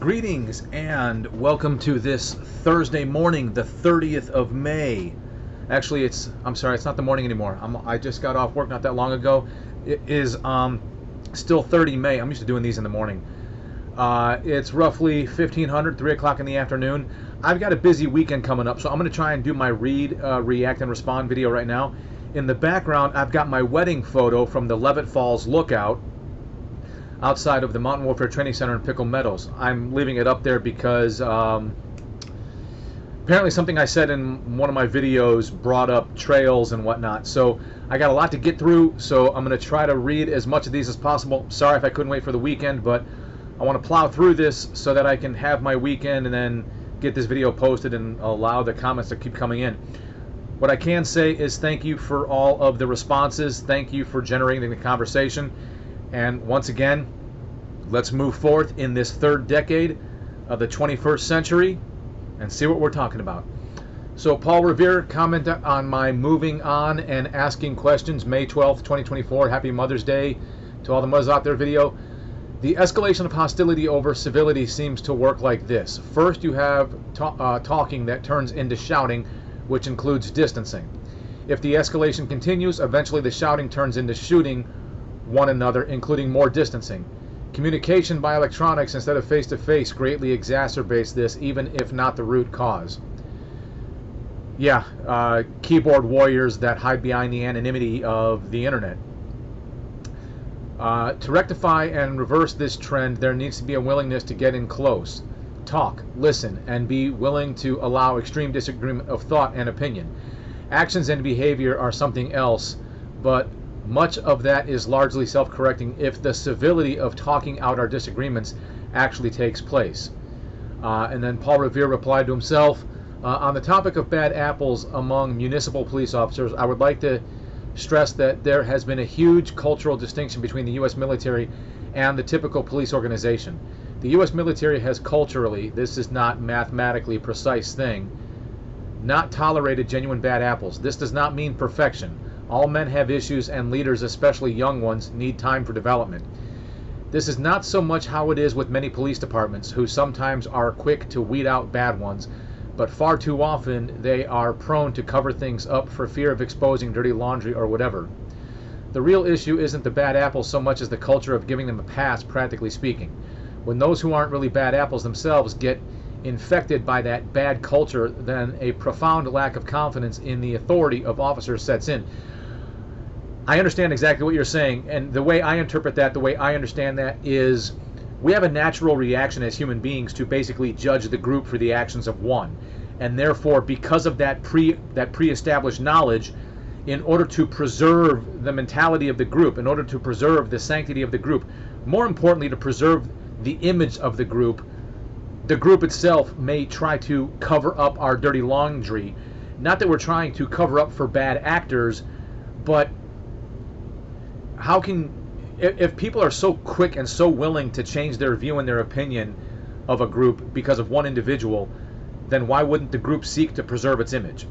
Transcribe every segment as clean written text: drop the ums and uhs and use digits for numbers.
Greetings and welcome to this Thursday morning, the 30th of May. Actually, I'm sorry, it's not the morning anymore. I just got off work not that long ago. It is still 30 May. I'm used to doing these in the morning. It's roughly 1500, 3 o'clock in the afternoon. I've got a busy weekend coming up, so I'm going to try and do my read, react, and respond video right now. In the background, I've got my wedding photo from the Levitt Falls Lookout outside of the Mountain Warfare Training Center in Pickle Meadows. I'm leaving it up there because apparently something I said in one of my videos brought up trails and whatnot. So I got a lot to get through, so I'm going to try to read as much of these as possible. Sorry if I couldn't wait for the weekend, but I want to plow through this so that I can have my weekend and then get this video posted and allow the comments to keep coming in. What I can say is thank you for all of the responses. Thank you for generating the conversation. And once again, let's move forth in this third decade of the 21st century and see what we're talking about. So Paul Revere commented on my moving on and asking questions, May 12th, 2024. Happy Mother's Day to all the mothers out there video. The escalation of hostility over civility seems to work like this. First, you have talking that turns into shouting, which includes distancing. If the escalation continues, eventually the shouting turns into shooting one another, including more distancing. Communication by electronics instead of face-to-face greatly exacerbates this, even if not the root cause. Yeah, keyboard warriors that hide behind the anonymity of the internet. To rectify and reverse this trend, there needs to be a willingness to get in close, talk, listen, and be willing to allow extreme disagreement of thought and opinion. Actions and behavior are something else, but much of that is largely self-correcting if the civility of talking out our disagreements actually takes place. And then Paul Revere replied to himself, on the topic of bad apples among municipal police officers, I would like to stress that there has been a huge cultural distinction between the U.S. military and the typical police organization. The U.S. military has culturally, this is not mathematically precise thing, not tolerated genuine bad apples. This does not mean perfection. All men have issues, and leaders, especially young ones, need time for development. This is not so much how it is with many police departments, who sometimes are quick to weed out bad ones, but far too often they are prone to cover things up for fear of exposing dirty laundry or whatever. The real issue isn't the bad apples so much as the culture of giving them a pass, practically speaking. When those who aren't really bad apples themselves get infected by that bad culture, then a profound lack of confidence in the authority of officers sets in. I understand exactly what you're saying, and the way I interpret that, the way I understand that is we have a natural reaction as human beings to basically judge the group for the actions of one. And therefore, because of that pre-established knowledge, in order to preserve the mentality of the group, in order to preserve the sanctity of the group, more importantly to preserve the image of the group itself may try to cover up our dirty laundry. Not that we're trying to cover up for bad actors, but how can, if people are so quick and so willing to change their view and their opinion of a group because of one individual, then why wouldn't the group seek to preserve its image?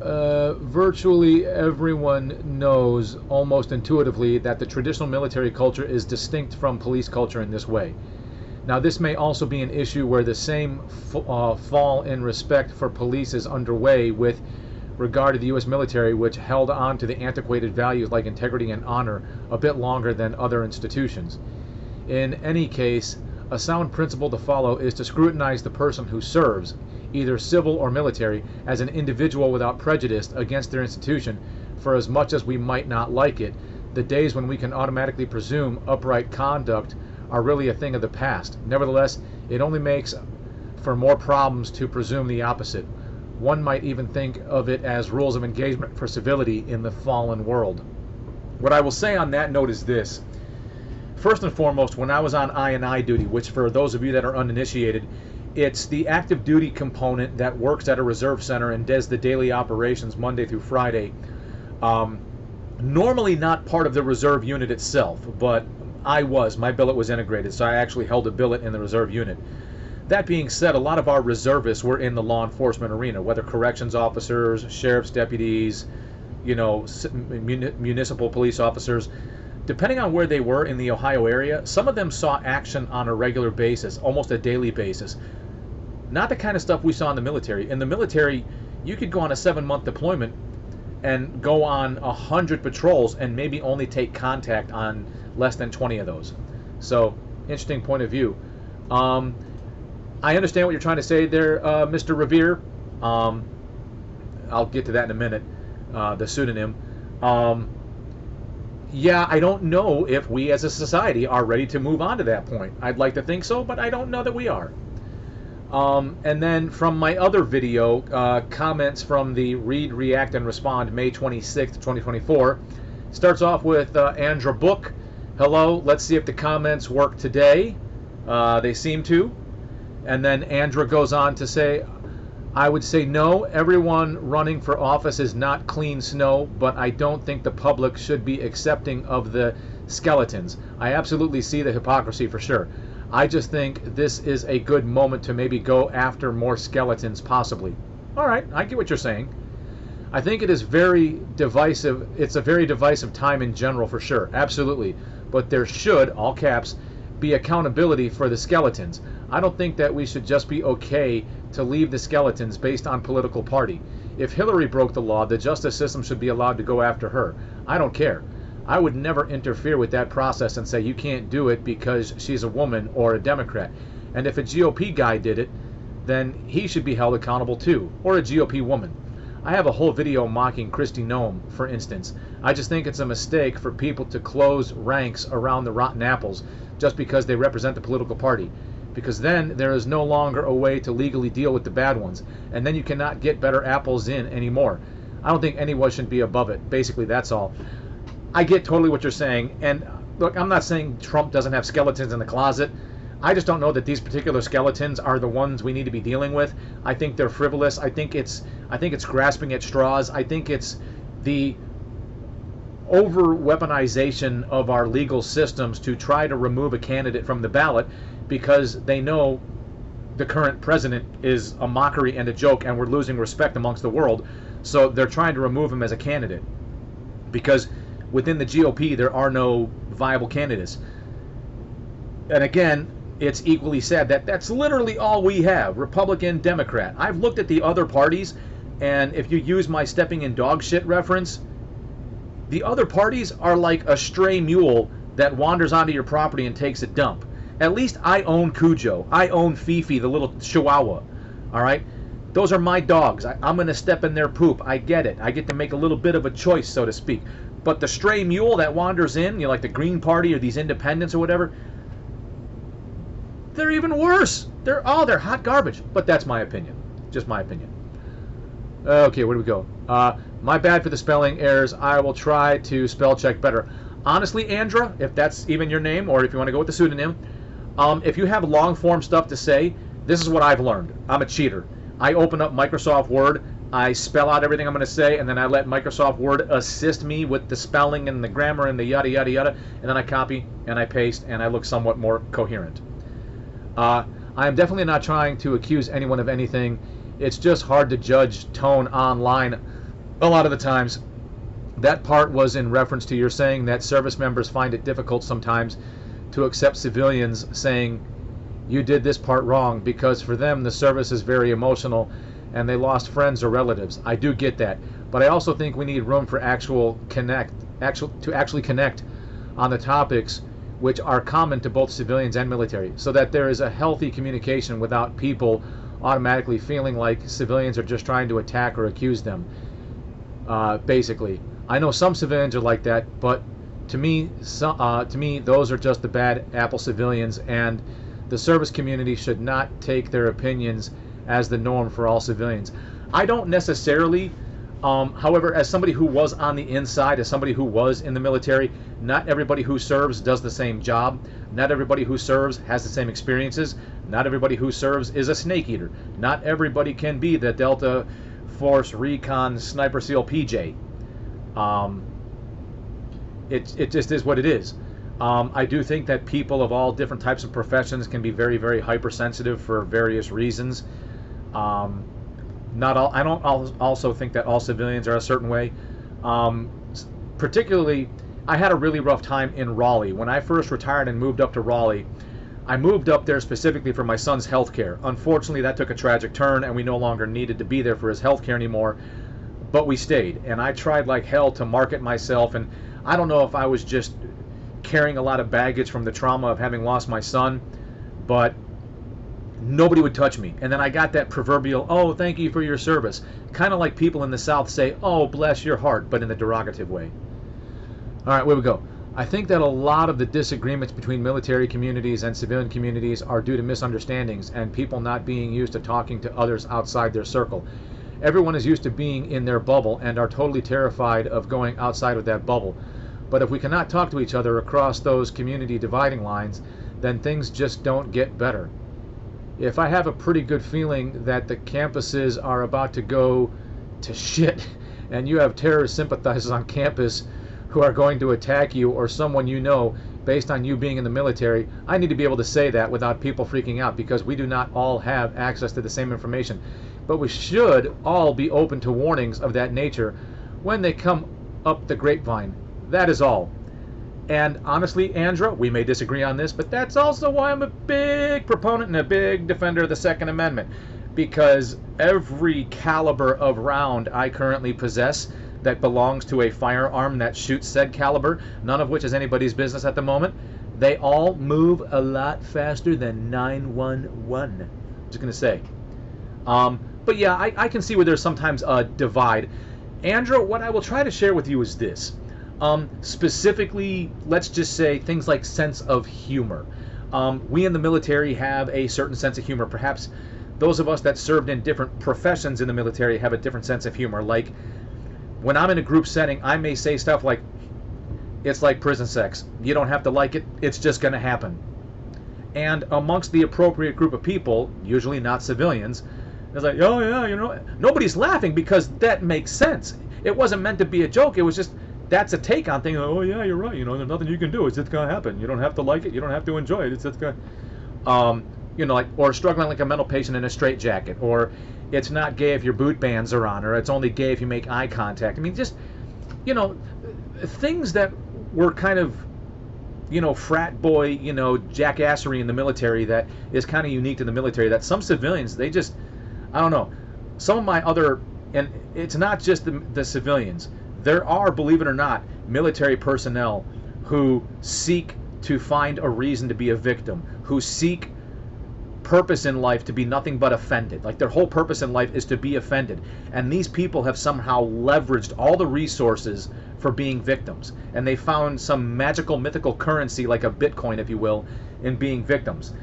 Virtually everyone knows almost intuitively that the traditional military culture is distinct from police culture in this way. Now, this may also be an issue where the same fall in respect for police is underway with regard to the U.S. military, which held on to the antiquated values like integrity and honor a bit longer than other institutions. In any case, a sound principle to follow is to scrutinize the person who serves, either civil or military, as an individual without prejudice against their institution, for as much as we might not like it. The days when we can automatically presume upright conduct are really a thing of the past. Nevertheless, it only makes for more problems to presume the opposite. One might even think of it as rules of engagement for civility in the fallen world. What I will say on that note is this. First and foremost, when I was on I&I duty, which for those of you that are uninitiated, it's the active duty component that works at a reserve center and does the daily operations Monday through Friday. Normally not part of the reserve unit itself, but my billet was integrated, so I actually held a billet in the reserve unit. That being said, a lot of our reservists were in the law enforcement arena, whether corrections officers, sheriff's deputies, municipal police officers. depending on where they were in the Ohio area, some of them saw action on a regular basis, almost a daily basis. Not the kind of stuff we saw in the military. In the military, you could go on a 7-month deployment and go on 100 patrols and maybe only take contact on less than 20 of those. So, interesting point of view. I understand what you're trying to say there, Mr. Revere. I'll get to that in a minute, the pseudonym. Yeah, I don't know if we as a society are ready to move on to that point. I'd like to think so, but I don't know that we are. And then from my other video, comments from the Read, React, and Respond May 26th, 2024. Starts off with Andra Book. Hello, let's see if the comments work today. They seem to. And then Andra goes on to say, I would say no, everyone running for office is not clean snow, but I don't think the public should be accepting of the skeletons. I absolutely see the hypocrisy for sure. I just think this is a good moment to maybe go after more skeletons, possibly. All right, I get what you're saying. I think it is very divisive. It's a very divisive time in general, for sure. Absolutely. But there should, all caps, be accountability for the skeletons. I don't think that we should just be okay to leave the skeletons based on political party. If Hillary broke the law, the justice system should be allowed to go after her. I don't care. I would never interfere with that process and say you can't do it because she's a woman or a Democrat. And if a GOP guy did it, then he should be held accountable too, or a GOP woman. I have a whole video mocking Kristi Noem, for instance. I just think it's a mistake for people to close ranks around the rotten apples just because they represent the political party. Because then there is no longer a way to legally deal with the bad ones. And then you cannot get better apples in anymore. I don't think anyone should be above it. Basically, that's all. I get totally what you're saying. And look, I'm not saying Trump doesn't have skeletons in the closet. I just don't know that these particular skeletons are the ones we need to be dealing with. I think they're frivolous. I think it's grasping at straws. I think it's the over-weaponization of our legal systems to try to remove a candidate from the ballot because they know the current president is a mockery and a joke and we're losing respect amongst the world. So they're trying to remove him as a candidate because within the GOP there are no viable candidates. And again, it's equally sad that that's literally all we have, Republican, Democrat. I've looked at the other parties, and if you use my stepping in dog shit reference, the other parties are like a stray mule that wanders onto your property and takes a dump. At least I own Cujo. I own Fifi, the little chihuahua. All right? Those are my dogs. I'm going to step in their poop. I get it. I get to make a little bit of a choice, so to speak. But the stray mule that wanders in, like the Green Party or these independents or whatever, they're even worse. They're hot garbage. But that's my opinion. Just my opinion. Okay, where do we go? My bad for the spelling errors. I will try to spell check better. Honestly, Andra, if that's even your name, or if you want to go with the pseudonym, if you have long form stuff to say, this is what I've learned. I'm a cheater. I open up Microsoft Word, I spell out everything I'm going to say, and then I let Microsoft Word assist me with the spelling and the grammar and the yada yada yada, and then I copy and I paste and I look somewhat more coherent. I am definitely not trying to accuse anyone of anything. It's just hard to judge tone online a lot of the times. That part was in reference to your saying that service members find it difficult sometimes to accept civilians saying you did this part wrong because for them the service is very emotional and they lost friends or relatives. I do get that, but I also think we need room for actually connect on the topics which are common to both civilians and military, so that there is a healthy communication without people automatically feeling like civilians are just trying to attack or accuse them. Basically, I know some civilians are like that, but to me, those are just the bad apple civilians, and the service community should not take their opinions as the norm for all civilians. I don't necessarily, however, as somebody who was on the inside, as somebody who was in the military, not everybody who serves does the same job. Not everybody who serves has the same experiences. Not everybody who serves is a snake eater. Not everybody can be the Delta Force Recon Sniper SEAL PJ. It just is what it is. I do think that people of all different types of professions can be very, very hypersensitive for various reasons. Not all. I don't also think that all civilians are a certain way. Particularly I had a really rough time in Raleigh. When I first retired and moved up to Raleigh, I moved up there specifically for my son's health care. Unfortunately, that took a tragic turn, and we no longer needed to be there for his health care anymore, but we stayed. And I tried like hell to market myself, and I don't know if I was just carrying a lot of baggage from the trauma of having lost my son, but nobody would touch me. And then I got that proverbial, oh, thank you for your service. Kind of like people in the South say, oh, bless your heart, but in a derogative way. All right, where we go. I think that a lot of the disagreements between military communities and civilian communities are due to misunderstandings and people not being used to talking to others outside their circle. Everyone is used to being in their bubble and are totally terrified of going outside of that bubble. But if we cannot talk to each other across those community dividing lines, then things just don't get better. If I have a pretty good feeling that the campuses are about to go to shit and you have terrorist sympathizers on campus who are going to attack you or someone you know based on you being in the military, I need to be able to say that without people freaking out, because we do not all have access to the same information. But we should all be open to warnings of that nature when they come up the grapevine. That is all. And honestly, Andra, we may disagree on this, but that's also why I'm a big proponent and a big defender of the Second Amendment, because every caliber of round I currently possess that belongs to a firearm that shoots said caliber, none of which is anybody's business at the moment, they all move a lot faster than 911. Just gonna say. But yeah, I can see where there's sometimes a divide. Andra, what I will try to share with you is this. Specifically, let's just say things like sense of humor. We in the military have a certain sense of humor. Perhaps those of us that served in different professions in the military have a different sense of humor. Like, when I'm in a group setting, I may say stuff like, it's like prison sex. You don't have to like it. It's just going to happen. And amongst the appropriate group of people, usually not civilians, it's like, oh yeah, you know, nobody's laughing because that makes sense. It wasn't meant to be a joke. It was just, that's a take on things. Oh yeah, you're right. You know, there's nothing you can do. It's just going to happen. You don't have to like it. You don't have to enjoy it. It's just going to, you know, like, or struggling like a mental patient in a straitjacket, or it's not gay if your boot bands are on, or it's only gay if you make eye contact. I mean, just, you know, things that were kind of, you know, frat boy, you know, jackassery in the military that is kind of unique to the military, that some civilians, they just, I don't know. Some of my other, and it's not just the civilians, there are, believe it or not, military personnel who seek to find a reason to be a victim, who seek purpose in life to be nothing but offended. Like, their whole purpose in life is to be offended. And these people have somehow leveraged all the resources for being victims. And they found some magical, mythical currency, like a Bitcoin, if you will, in being victims.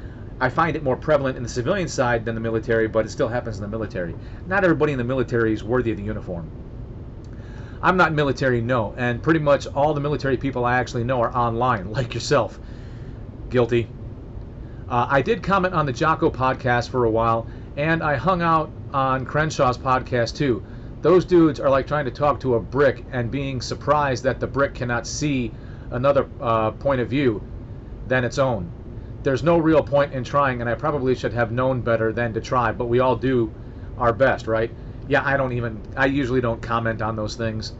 I find it more prevalent in the civilian side than the military, but it still happens in the military. Not everybody in the military is worthy of the uniform. I'm not military, no. And pretty much all the military people I actually know are online, like yourself. Guilty. I did comment on the Jocko podcast for a while, and I hung out on Crenshaw's podcast too. Those dudes are like trying to talk to a brick and being surprised that the brick cannot see another point of view than its own. There's no real point in trying, and I probably should have known better than to try, but we all do our best, right? Yeah, I usually don't comment on those things.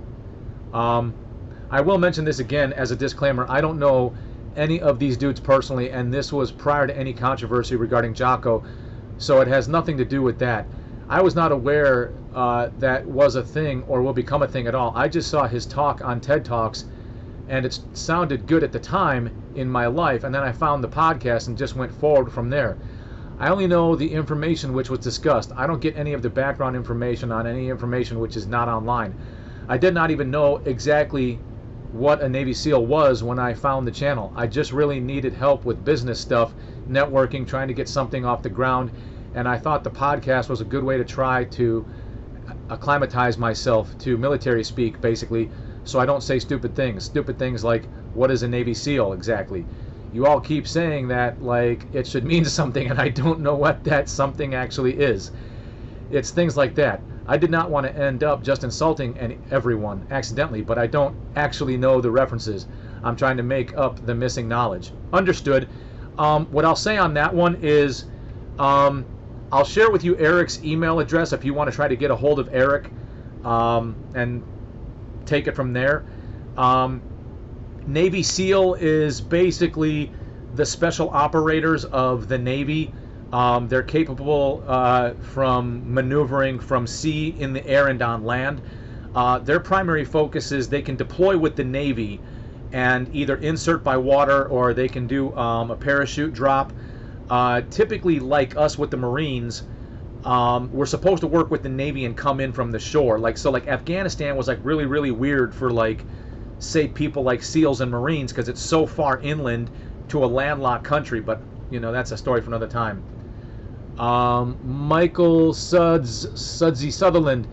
I will mention this again as a disclaimer. I don't know any of these dudes personally, and this was prior to any controversy regarding Jocko, so it has nothing to do with that. I was not aware that was a thing or will become a thing at all. I just saw his talk on TED Talks, and it sounded good at the time in my life, and then I found the podcast and just went forward from there. I only know the information which was discussed. I don't get any of the background information on any information which is not online. I did not even know exactly what a Navy SEAL was when I found the channel. I just really needed help with business stuff, networking, trying to get something off the ground, and I thought the podcast was a good way to try to acclimatize myself to military speak, basically, so I don't say stupid things. Stupid things like, what is a Navy SEAL exactly? You all keep saying that like it should mean something, and I don't know what that something actually is. It's things like that. I did not want to end up just insulting everyone accidentally, but I don't actually know the references. I'm trying to make up the missing knowledge. Understood. What I'll say on that one is I'll share with you Eric's email address if you want to try to get a hold of Eric and take it from there. Navy SEAL is basically the special operators of the Navy. They're capable from maneuvering from sea, in the air, and on land. Their primary focus is they can deploy with the Navy and either insert by water, or they can do a parachute drop. Typically, like us with the Marines, we're supposed to work with the Navy and come in from the shore. Like Afghanistan was like really weird for, like, say, people like SEALs and Marines, because it's so far inland to a landlocked country. But you know, that's a story for another time. Michael Sudsy Sutherland.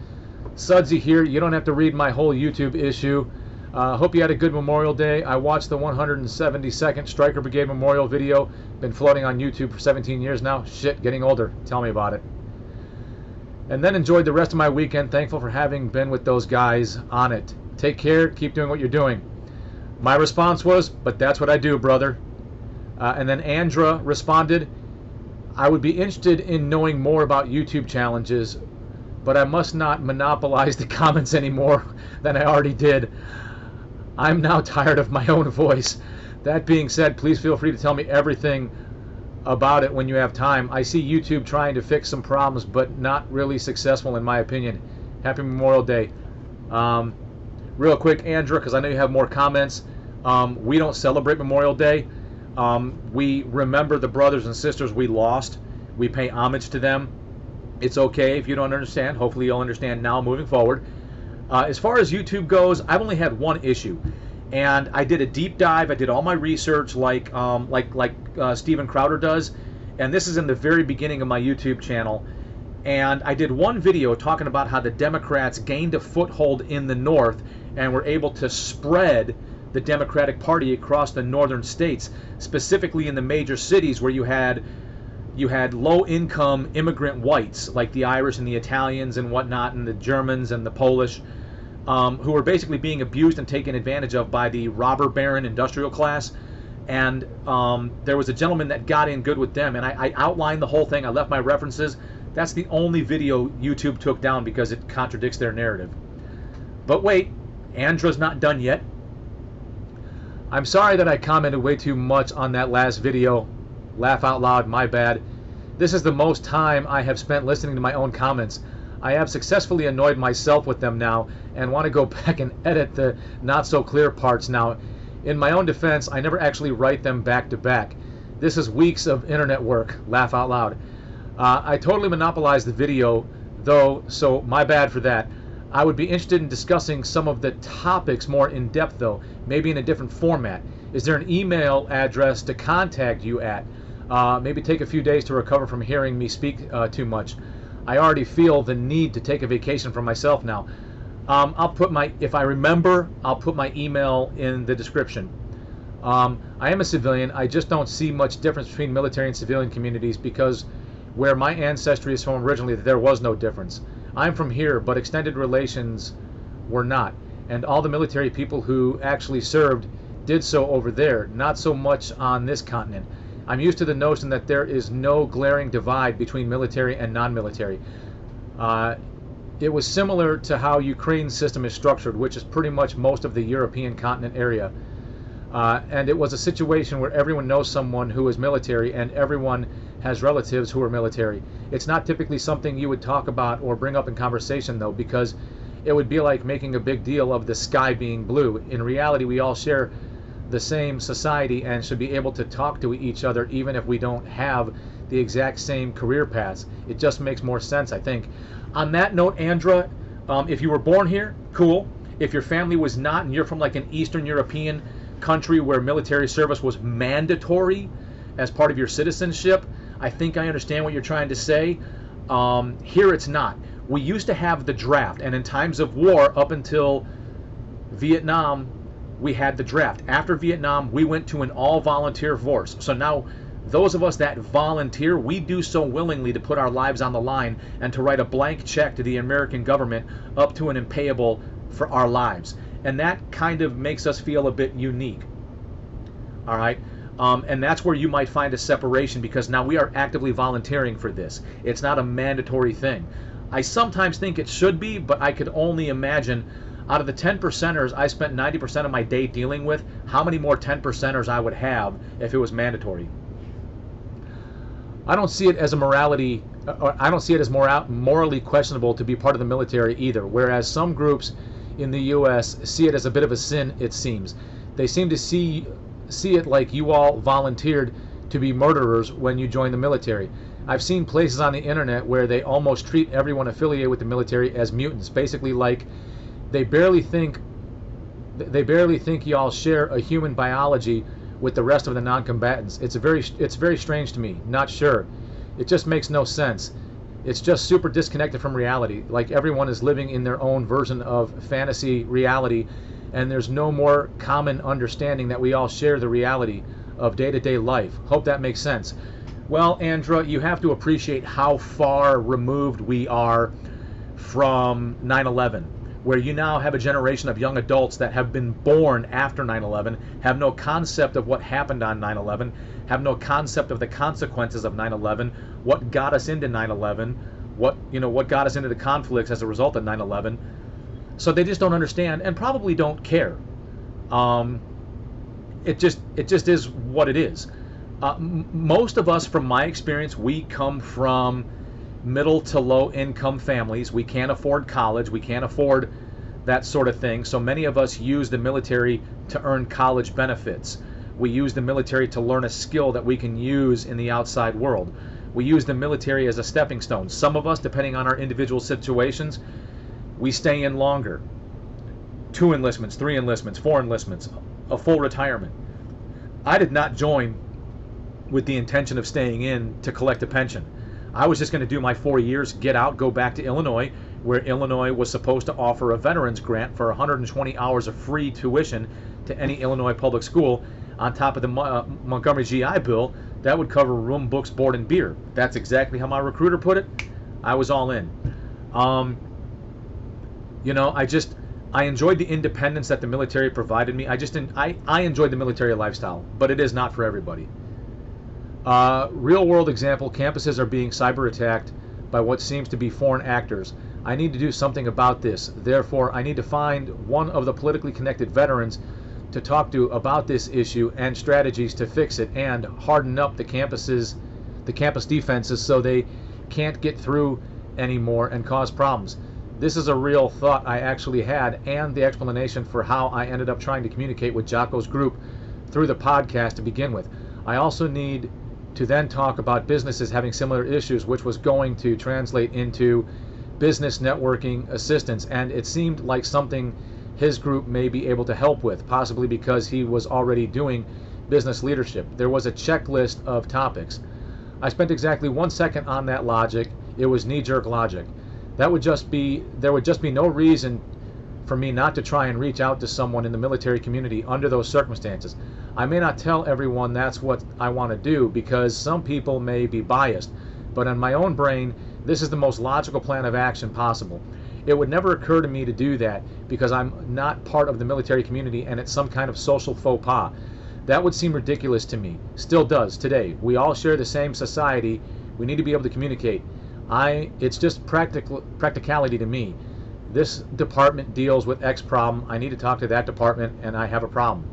Sudsy here. You don't have to read my whole YouTube issue. Hope you had a good Memorial Day. I watched the 172nd Stryker Brigade Memorial video. Been floating on YouTube for 17 years now. Shit, getting older. Tell me about it. And then enjoyed the rest of my weekend. Thankful for having been with those guys on it. Take care. Keep doing what you're doing. My response was, but that's what I do, brother. And then Andra responded, I would be interested in knowing more about YouTube challenges, but I must not monopolize the comments any more than I already did. I'm now tired of my own voice. That being said, please feel free to tell me everything about it when you have time. I see YouTube trying to fix some problems, but not really successful in my opinion. Happy Memorial Day. Real quick, Andra, because I know you have more comments. We don't celebrate Memorial Day. We remember the brothers and sisters we lost. We pay homage to them. It's okay if you don't understand. Hopefully you'll understand now moving forward. As far as YouTube goes, I've only had one issue, and I did a deep dive. I did all my research like Steven Crowder does, and this is in the very beginning of my YouTube channel. And I did one video talking about how the Democrats gained a foothold in the North and were able to spread the Democratic Party across the northern states, specifically in the major cities where you had low-income immigrant whites like the Irish and the Italians and whatnot, and the Germans and the Polish, who were basically being abused and taken advantage of by the robber baron industrial class. And there was a gentleman that got in good with them, and I outlined the whole thing. I left my references. That's the only video YouTube took down because it contradicts their narrative. But wait, Andra's not done yet. I'm sorry that I commented way too much on that last video. Laugh out loud, my bad. This is the most time I have spent listening to my own comments. I have successfully annoyed myself with them now and want to go back and edit the not so clear parts now. In my own defense, I never actually write them back to back. This is weeks of internet work. Laugh out loud. I totally monopolized the video though, so my bad for that. I would be interested in discussing some of the topics more in depth though, maybe in a different format. Is there an email address to contact you at? Maybe take a few days to recover from hearing me speak too much. I already feel the need to take a vacation for myself now. I'll put if I remember, I'll put my email in the description. I am a civilian. I just don't see much difference between military and civilian communities because where my ancestry is from originally, there was no difference. I'm from here, but extended relations were not. And all the military people who actually served did so over there, not so much on this continent. I'm used to the notion that there is no glaring divide between military and non-military. It was similar to how Ukraine's system is structured, which is pretty much most of the European continent area. And it was a situation where everyone knows someone who is military and everyone has relatives who are military. It's not typically something you would talk about or bring up in conversation though, because it would be like making a big deal of the sky being blue. In reality, we all share the same society and should be able to talk to each other even if we don't have the exact same career paths. It just makes more sense, I think. On that note, Andra, if you were born here, cool. If your family was not and you're from like an Eastern European country where military service was mandatory as part of your citizenship, I think I understand what you're trying to say. Here it's not. We used to have the draft, and in times of war up until Vietnam, we had the draft. After Vietnam, we went to an all-volunteer force. So now those of us that volunteer, we do so willingly to put our lives on the line and to write a blank check to the American government up to an impayable for our lives. And that kind of makes us feel a bit unique. All right? And that's where you might find a separation because now we are actively volunteering for this. It's not a mandatory thing. I sometimes think it should be, but I could only imagine Out of the 10 percenters I spent 90% of my day dealing with, how many more 10 percenters I would have if it was mandatory? I don't see it as a morality, or I don't see it as morally questionable to be part of the military either, whereas some groups in the U.S. see it as a bit of a sin, it seems. They seem to see it like you all volunteered to be murderers when you joined the military. I've seen places on the internet where they almost treat everyone affiliated with the military as mutants, basically like they barely think y'all share a human biology with the rest of the non-combatants. It's very strange to me. Not sure. It just makes no sense. It's just super disconnected from reality. Like everyone is living in their own version of fantasy reality, and there's no more common understanding that we all share the reality of day-to-day life. Hope that makes sense. Well, Andra, you have to appreciate how far removed we are from 9/11. Where you now have a generation of young adults that have been born after 9/11, have no concept of what happened on 9/11, have no concept of the consequences of 9/11, what got us into 9/11, what got us into the conflicts as a result of 9/11. So they just don't understand and probably don't care. It just is what it is. Most of us, from my experience, we come from middle to low income families. We can't afford college. We can't afford that sort of thing. So many of us use the military to earn college benefits. We use the military to learn a skill that we can use in the outside world. We use the military as a stepping stone. Some of us, depending on our individual situations, we stay in longer. 2 enlistments, 3 enlistments, 4 enlistments, a full retirement. I did not join with the intention of staying in to collect a pension. I was just going to do my 4 years, get out, go back to Illinois, where Illinois was supposed to offer a veterans grant for 120 hours of free tuition to any Illinois public school, on top of the Montgomery GI Bill that would cover room, books, board, and beer. That's exactly how my recruiter put it. I was all in. I enjoyed the independence that the military provided me. I enjoyed the military lifestyle, but it is not for everybody. Real world example, campuses are being cyber attacked by what seems to be foreign actors. I need to do something about this. Therefore, I need to find one of the politically connected veterans to talk to about this issue and strategies to fix it and harden up the campus defenses so they can't get through anymore and cause problems. This is a real thought I actually had, and the explanation for how I ended up trying to communicate with Jocko's group through the podcast to begin with. I also need to then talk about businesses having similar issues, which was going to translate into business networking assistance, and it seemed like something his group may be able to help with, possibly because he was already doing business leadership. There was a checklist of topics. I spent exactly 1 second on that logic. It was knee-jerk logic. There would just be no reason for me not to try and reach out to someone in the military community under those circumstances. I may not tell everyone that's what I want to do because some people may be biased, but in my own brain, this is the most logical plan of action possible. It would never occur to me to do that because I'm not part of the military community and it's some kind of social faux pas. That would seem ridiculous to me. Still does today. We all share the same society. We need to be able to communicate. It's just practicality to me. This department deals with X problem. I need to talk to that department and I have a problem.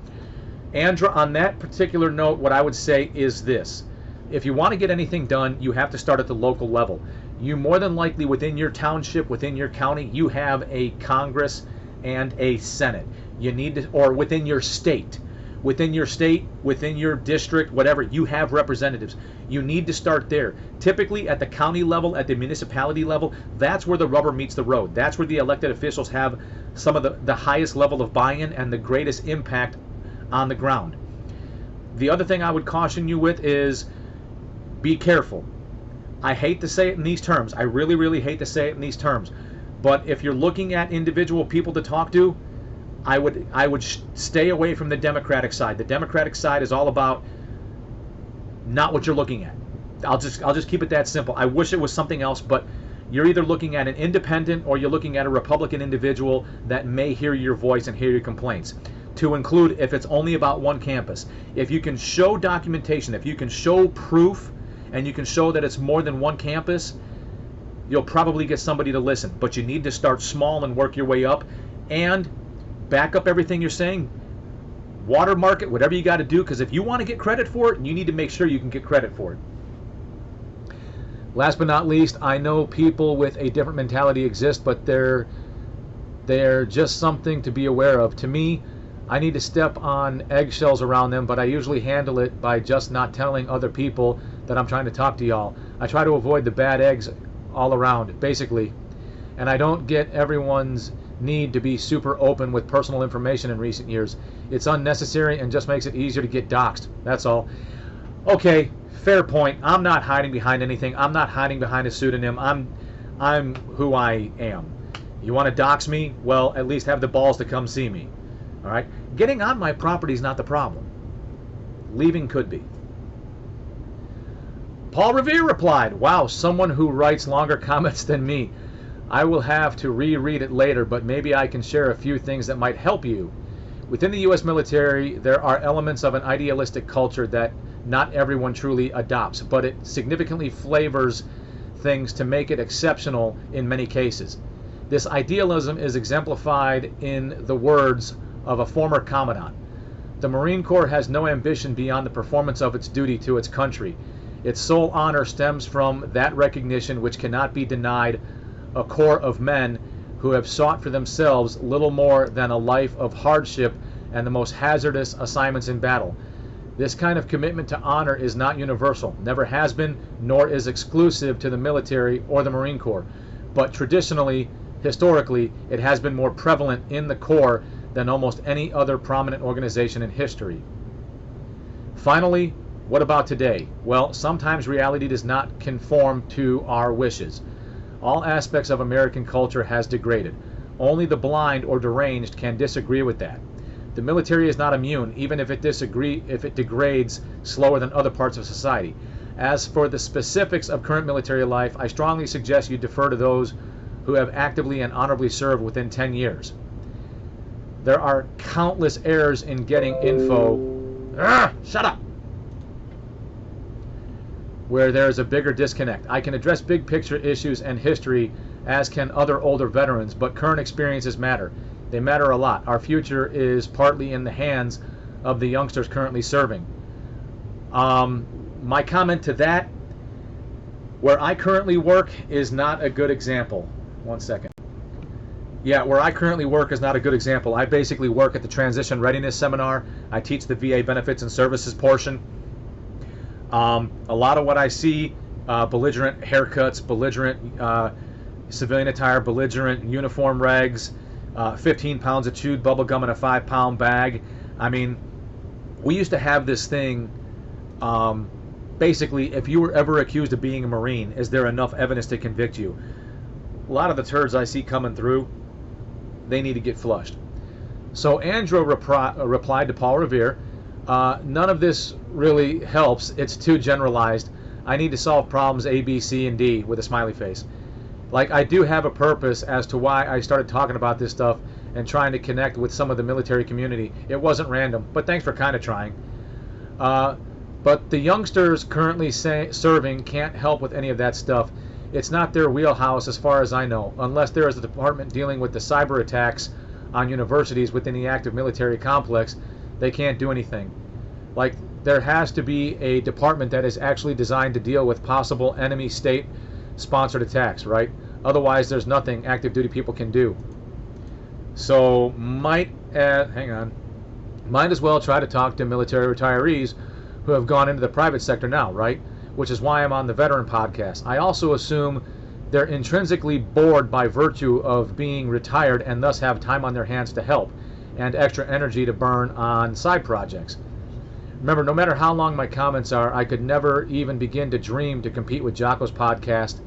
Andra, on that particular note, what I would say is this. If you want to get anything done, you have to start at the local level. You more than likely within your township, within your county, you have a Congress and a Senate. You need to, or within your state, within your district, whatever, you have representatives. You need to start there. Typically at the county level, at the municipality level, that's where the rubber meets the road. That's where the elected officials have some of the highest level of buy-in and the greatest impact on the ground. The other thing I would caution you with is be careful. I hate to say it in these terms. I really, really hate to say it in these terms. But if you're looking at individual people to talk to, I would stay away from the Democratic side. The Democratic side is all about not what you're looking at. I'll just keep it that simple. I wish it was something else, but you're either looking at an independent or you're looking at a Republican individual that may hear your voice and hear your complaints. To include if it's only about one campus. If you can show documentation, if you can show proof, and you can show that it's more than one campus, you'll probably get somebody to listen. But you need to start small and work your way up. and back up everything you're saying. Watermark it, whatever you got to do, because if you want to get credit for it, you need to make sure you can get credit for it. Last but not least, I know people with a different mentality exist, but they're just something to be aware of. To me, I need to step on eggshells around them, but I usually handle it by just not telling other people that I'm trying to talk to y'all. I try to avoid the bad eggs all around, basically. And I don't get everyone's need to be super open with personal information in recent years. It's unnecessary and just makes it easier to get doxxed. That's all. Okay, fair point. I'm not hiding behind anything. I'm not hiding behind a pseudonym. I'm who I am. You want to dox me? Well, at least have the balls to come see me. All right? Getting on my property is not the problem. Leaving could be. Paul Revere replied, wow, someone who writes longer comments than me. I will have to reread it later, but maybe I can share a few things that might help you. Within the U.S. military, there are elements of an idealistic culture that not everyone truly adopts, but it significantly flavors things to make it exceptional in many cases. This idealism is exemplified in the words of a former commandant. The Marine Corps has no ambition beyond the performance of its duty to its country. Its sole honor stems from that recognition which cannot be denied a corps of men who have sought for themselves little more than a life of hardship and the most hazardous assignments in battle. This kind of commitment to honor is not universal, never has been, nor is exclusive to the military or the Marine Corps, but traditionally, historically, it has been more prevalent in the Corps than almost any other prominent organization in history. Finally, what about today? Well, sometimes reality does not conform to our wishes. All aspects of American culture has degraded. Only the blind or deranged can disagree with that. The military is not immune, even if it degrades slower than other parts of society. As for the specifics of current military life, I strongly suggest you defer to those who have actively and honorably served within 10 years. There are countless errors in getting info. Shut up! Where there is a bigger disconnect. I can address big picture issues and history, as can other older veterans, but current experiences matter. They matter a lot. Our future is partly in the hands of the youngsters currently serving. My comment to that, where I currently work is not a good example. One second. Yeah, where I currently work is not a good example. I basically work at the Transition Readiness Seminar. I teach the VA Benefits and Services portion. A lot of what I see, belligerent haircuts, belligerent civilian attire, belligerent uniform regs, 15 pounds of chewed bubble gum in a 5-pound bag. I mean, we used to have this thing, basically, if you were ever accused of being a Marine, is there enough evidence to convict you? A lot of the turds I see coming through, they need to get flushed. So Andrew replied to Paul Revere, none of this really helps. It's too generalized. I need to solve problems A, B, C, and D with a smiley face. Like, I do have a purpose as to why I started talking about this stuff and trying to connect with some of the military community. It wasn't random, but thanks for kind of trying. But the youngsters currently serving can't help with any of that stuff. It's not their wheelhouse as far as I know, unless there is a department dealing with the cyber attacks on universities within the active military complex. They can't do anything. Like, there has to be a department that is actually designed to deal with possible enemy state-sponsored attacks, right? Otherwise, there's nothing active duty people can do. So, might as well try to talk to military retirees who have gone into the private sector now, right? Which is why I'm on the Veteran Podcast. I also assume they're intrinsically bored by virtue of being retired and thus have time on their hands to help and extra energy to burn on side projects. Remember, no matter how long my comments are, I could never even begin to dream to compete with Jocko's podcast.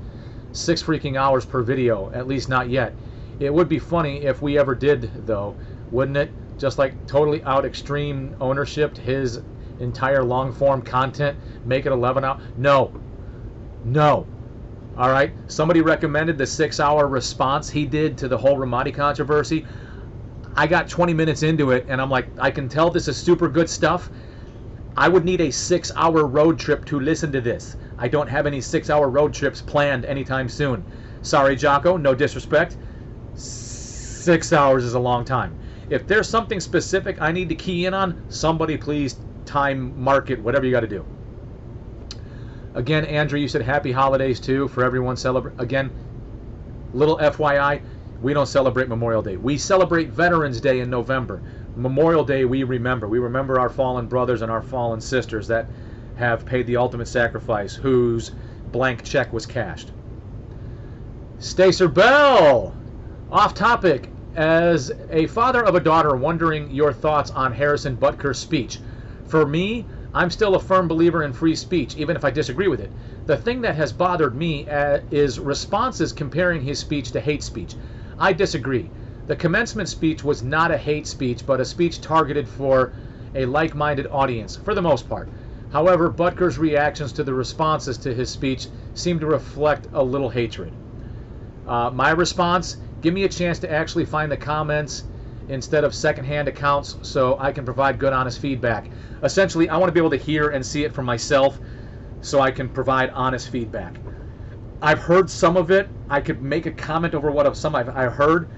6 freaking hours per video, at least not yet. It would be funny if we ever did, though, wouldn't it? Just like totally out extreme ownership to his entire long-form content, make it 11 hours. No. All right? Somebody recommended the 6-hour response he did to the whole Ramadi controversy. I got 20 minutes into it, and I'm like, I can tell this is super good stuff. I would need a 6-hour road trip to listen to this. I don't have any 6-hour road trips planned anytime soon. Sorry, Jocko, no disrespect. 6 hours is a long time. If there's something specific I need to key in on, somebody please time mark it, whatever you got to do. Again, Andrew, you said happy holidays too for everyone. Celebrate. Again, little FYI, we don't celebrate Memorial Day. We celebrate Veterans Day in November. Memorial Day, we remember. We remember our fallen brothers and our fallen sisters that have paid the ultimate sacrifice, whose blank check was cashed. Stacer Bell, off topic. As a father of a daughter, wondering your thoughts on Harrison Butker's speech. For me, I'm still a firm believer in free speech, even if I disagree with it. The thing that has bothered me is responses comparing his speech to hate speech. I disagree. The commencement speech was not a hate speech, but a speech targeted for a like-minded audience, for the most part. However, Butker's reactions to the responses to his speech seem to reflect a little hatred. My response: give me a chance to actually find the comments instead of secondhand accounts so I can provide good, honest feedback. Essentially, I want to be able to hear and see it for myself so I can provide honest feedback. I've heard some of it. I could make a comment over what some I've heard,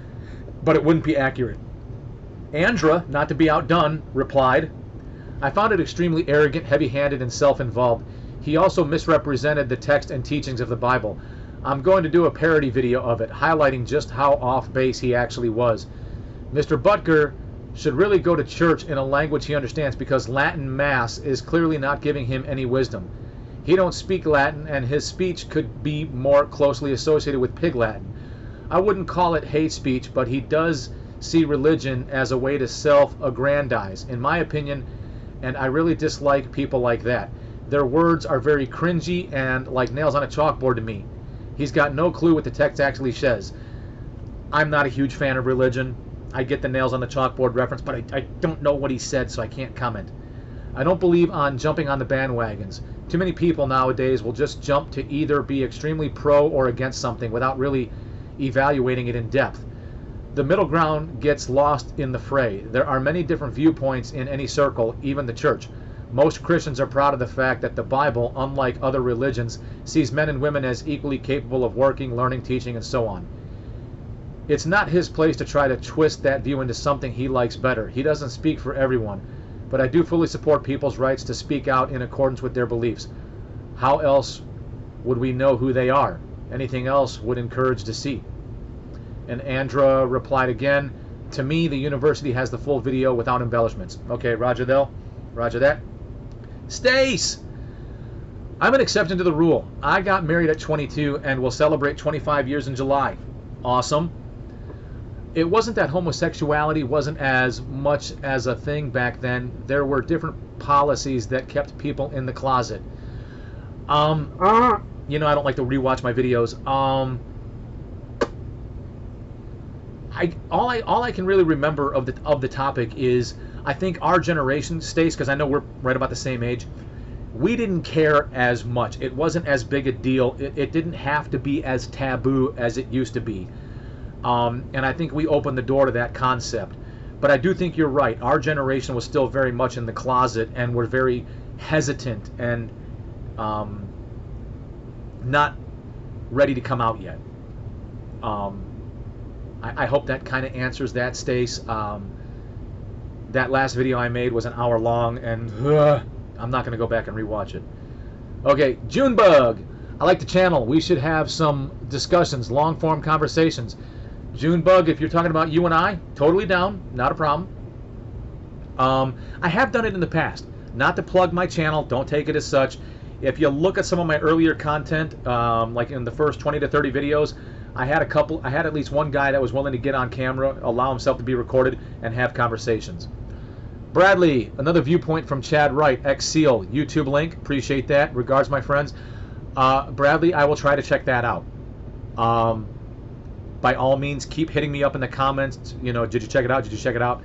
but it wouldn't be accurate. Andra, not to be outdone, replied, I found it extremely arrogant, heavy-handed, and self-involved. He also misrepresented the text and teachings of the Bible. I'm going to do a parody video of it, highlighting just how off base he actually was. Mr. Butker should really go to church in a language he understands, because Latin Mass is clearly not giving him any wisdom. He don't speak Latin, and his speech could be more closely associated with Pig Latin. I wouldn't call it hate speech, but he does see religion as a way to self-aggrandize, in my opinion, and I really dislike people like that. Their words are very cringy and like nails on a chalkboard to me. He's got no clue what the text actually says. I'm not a huge fan of religion. I get the nails on the chalkboard reference, but I don't know what he said, so I can't comment. I don't believe on jumping on the bandwagons. Too many people nowadays will just jump to either be extremely pro or against something without really evaluating it in depth. The middle ground gets lost in the fray. There are many different viewpoints in any circle, even the church. Most Christians are proud of the fact that the Bible, unlike other religions, sees men and women as equally capable of working, learning, teaching, and so on. It's not his place to try to twist that view into something he likes better. He doesn't speak for everyone, but I do fully support people's rights to speak out in accordance with their beliefs. How else would we know who they are? Anything else would encourage deceit. And Andra replied again, to me, the university has the full video without embellishments. Okay, roger that. Roger that. Stace! I'm an exception to the rule. I got married at 22 and will celebrate 25 years in July. Awesome. It wasn't that homosexuality wasn't as much as a thing back then. There were different policies that kept people in the closet. You know, I don't like to rewatch my videos. All I can really remember of the topic is, I think our generation, Stace, because I know we're right about the same age, we didn't care as much. It wasn't as big a deal. It didn't have to be as taboo as it used to be. And I think we opened the door to that concept. But I do think you're right. Our generation was still very much in the closet and were very hesitant and not ready to come out yet. I hope that kind of answers that, Stace. That last video I made was an hour long, and I'm not going to go back and rewatch it. Okay, Junebug. I like the channel. We should have some discussions, long-form conversations. Junebug, if you're talking about you and I, totally down. Not a problem. I have done it in the past. Not to plug my channel. Don't take it as such. If you look at some of my earlier content, like in the first 20 to 30 videos, I had at least one guy that was willing to get on camera, allow himself to be recorded, and have conversations. Bradley, another viewpoint from Chad Wright, ex-SEAL, YouTube link. Appreciate that. Regards, my friends. Bradley, I will try to check that out. By all means, keep hitting me up in the comments. You know, did you check it out? Did you check it out?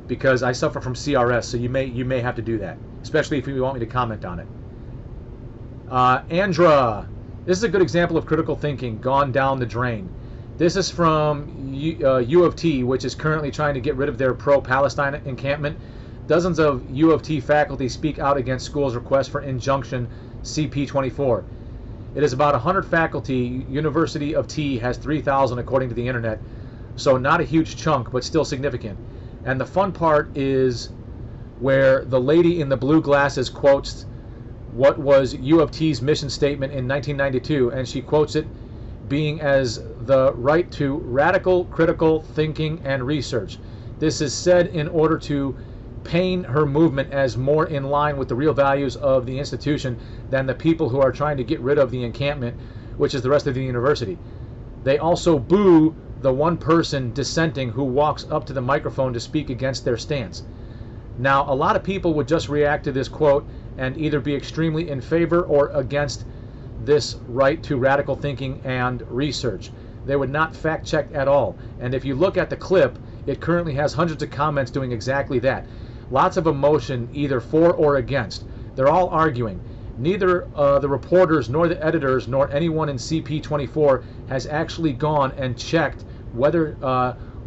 Because I suffer from CRS, so you may have to do that, especially if you want me to comment on it. Andra, this is a good example of critical thinking gone down the drain. This is from U of T, which is currently trying to get rid of their pro-Palestine encampment. Dozens of U of T faculty speak out against schools' request for injunction CP24. It is about 100 faculty. University of T has 3,000 according to the internet. So not a huge chunk, but still significant. And the fun part is where the lady in the blue glasses quotes what was U of T's mission statement in 1992, and she quotes it being as the right to radical critical thinking and research. This is said in order to paint her movement as more in line with the real values of the institution than the people who are trying to get rid of the encampment, which is the rest of the university. They also boo the one person dissenting who walks up to the microphone to speak against their stance. Now, a lot of people would just react to this quote and either be extremely in favor or against this right to radical thinking and research. They would not fact check at all. And if you look at the clip, it currently has hundreds of comments doing exactly that. Lots of emotion either for or against. They're all arguing. Neither the reporters nor the editors nor anyone in CP24 has actually gone and checked whether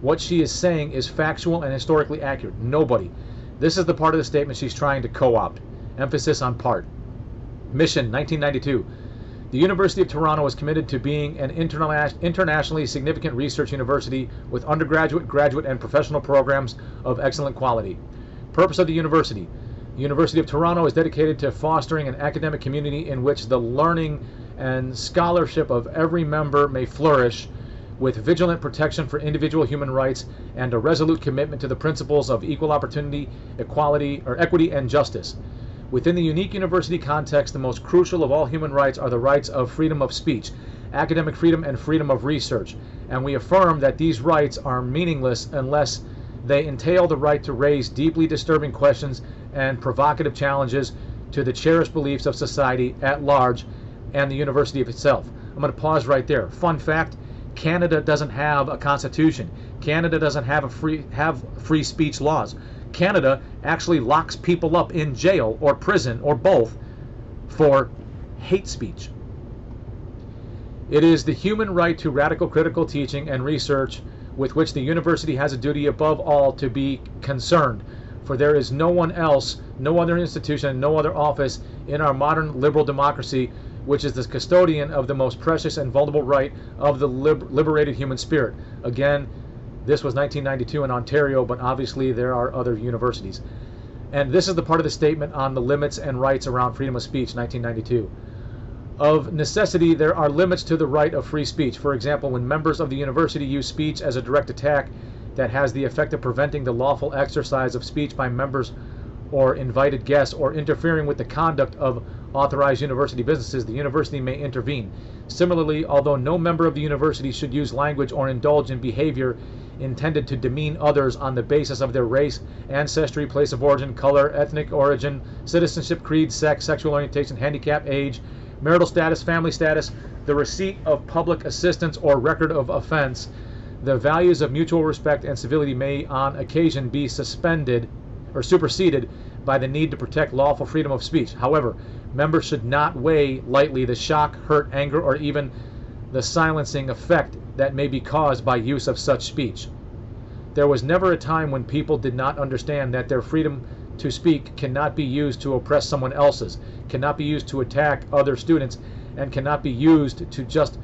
what she is saying is factual and historically accurate. Nobody. This is the part of the statement she's trying to co-opt. Emphasis on part. Mission 1992. The University of Toronto is committed to being an internationally significant research university with undergraduate, graduate, and professional programs of excellent quality. Purpose of the university. The University of Toronto is dedicated to fostering an academic community in which the learning and scholarship of every member may flourish, with vigilant protection for individual human rights and a resolute commitment to the principles of equal opportunity, equity, and justice. Within the unique university context, the most crucial of all human rights are the rights of freedom of speech, academic freedom, and freedom of research. And we affirm that these rights are meaningless unless they entail the right to raise deeply disturbing questions and provocative challenges to the cherished beliefs of society at large and the university itself. I'm going to pause right there. Fun fact, Canada doesn't have a constitution. Canada doesn't have free speech laws. Canada actually locks people up in jail or prison or both for hate speech. It is the human right to radical critical teaching and research with which the university has a duty above all to be concerned, for there is no one else, no other institution, no other office in our modern liberal democracy which is the custodian of the most precious and vulnerable right of the liberated human spirit. Again, this was 1992 in Ontario, but obviously there are other universities. And this is the part of the statement on the limits and rights around freedom of speech, 1992. Of necessity, there are limits to the right of free speech. For example, when members of the university use speech as a direct attack that has the effect of preventing the lawful exercise of speech by members or invited guests or interfering with the conduct of authorized university businesses, the university may intervene. Similarly, although no member of the university should use language or indulge in behavior intended to demean others on the basis of their race, ancestry, place of origin, color, ethnic origin, citizenship, creed, sex, sexual orientation, handicap, age, marital status, family status, the receipt of public assistance or record of offense, the values of mutual respect and civility may on occasion be suspended or superseded by the need to protect lawful freedom of speech. However, members should not weigh lightly the shock, hurt, anger, or even the silencing effect that may be caused by use of such speech. There was never a time when people did not understand that their freedom to speak cannot be used to oppress someone else's, cannot be used to attack other students, and cannot be used to just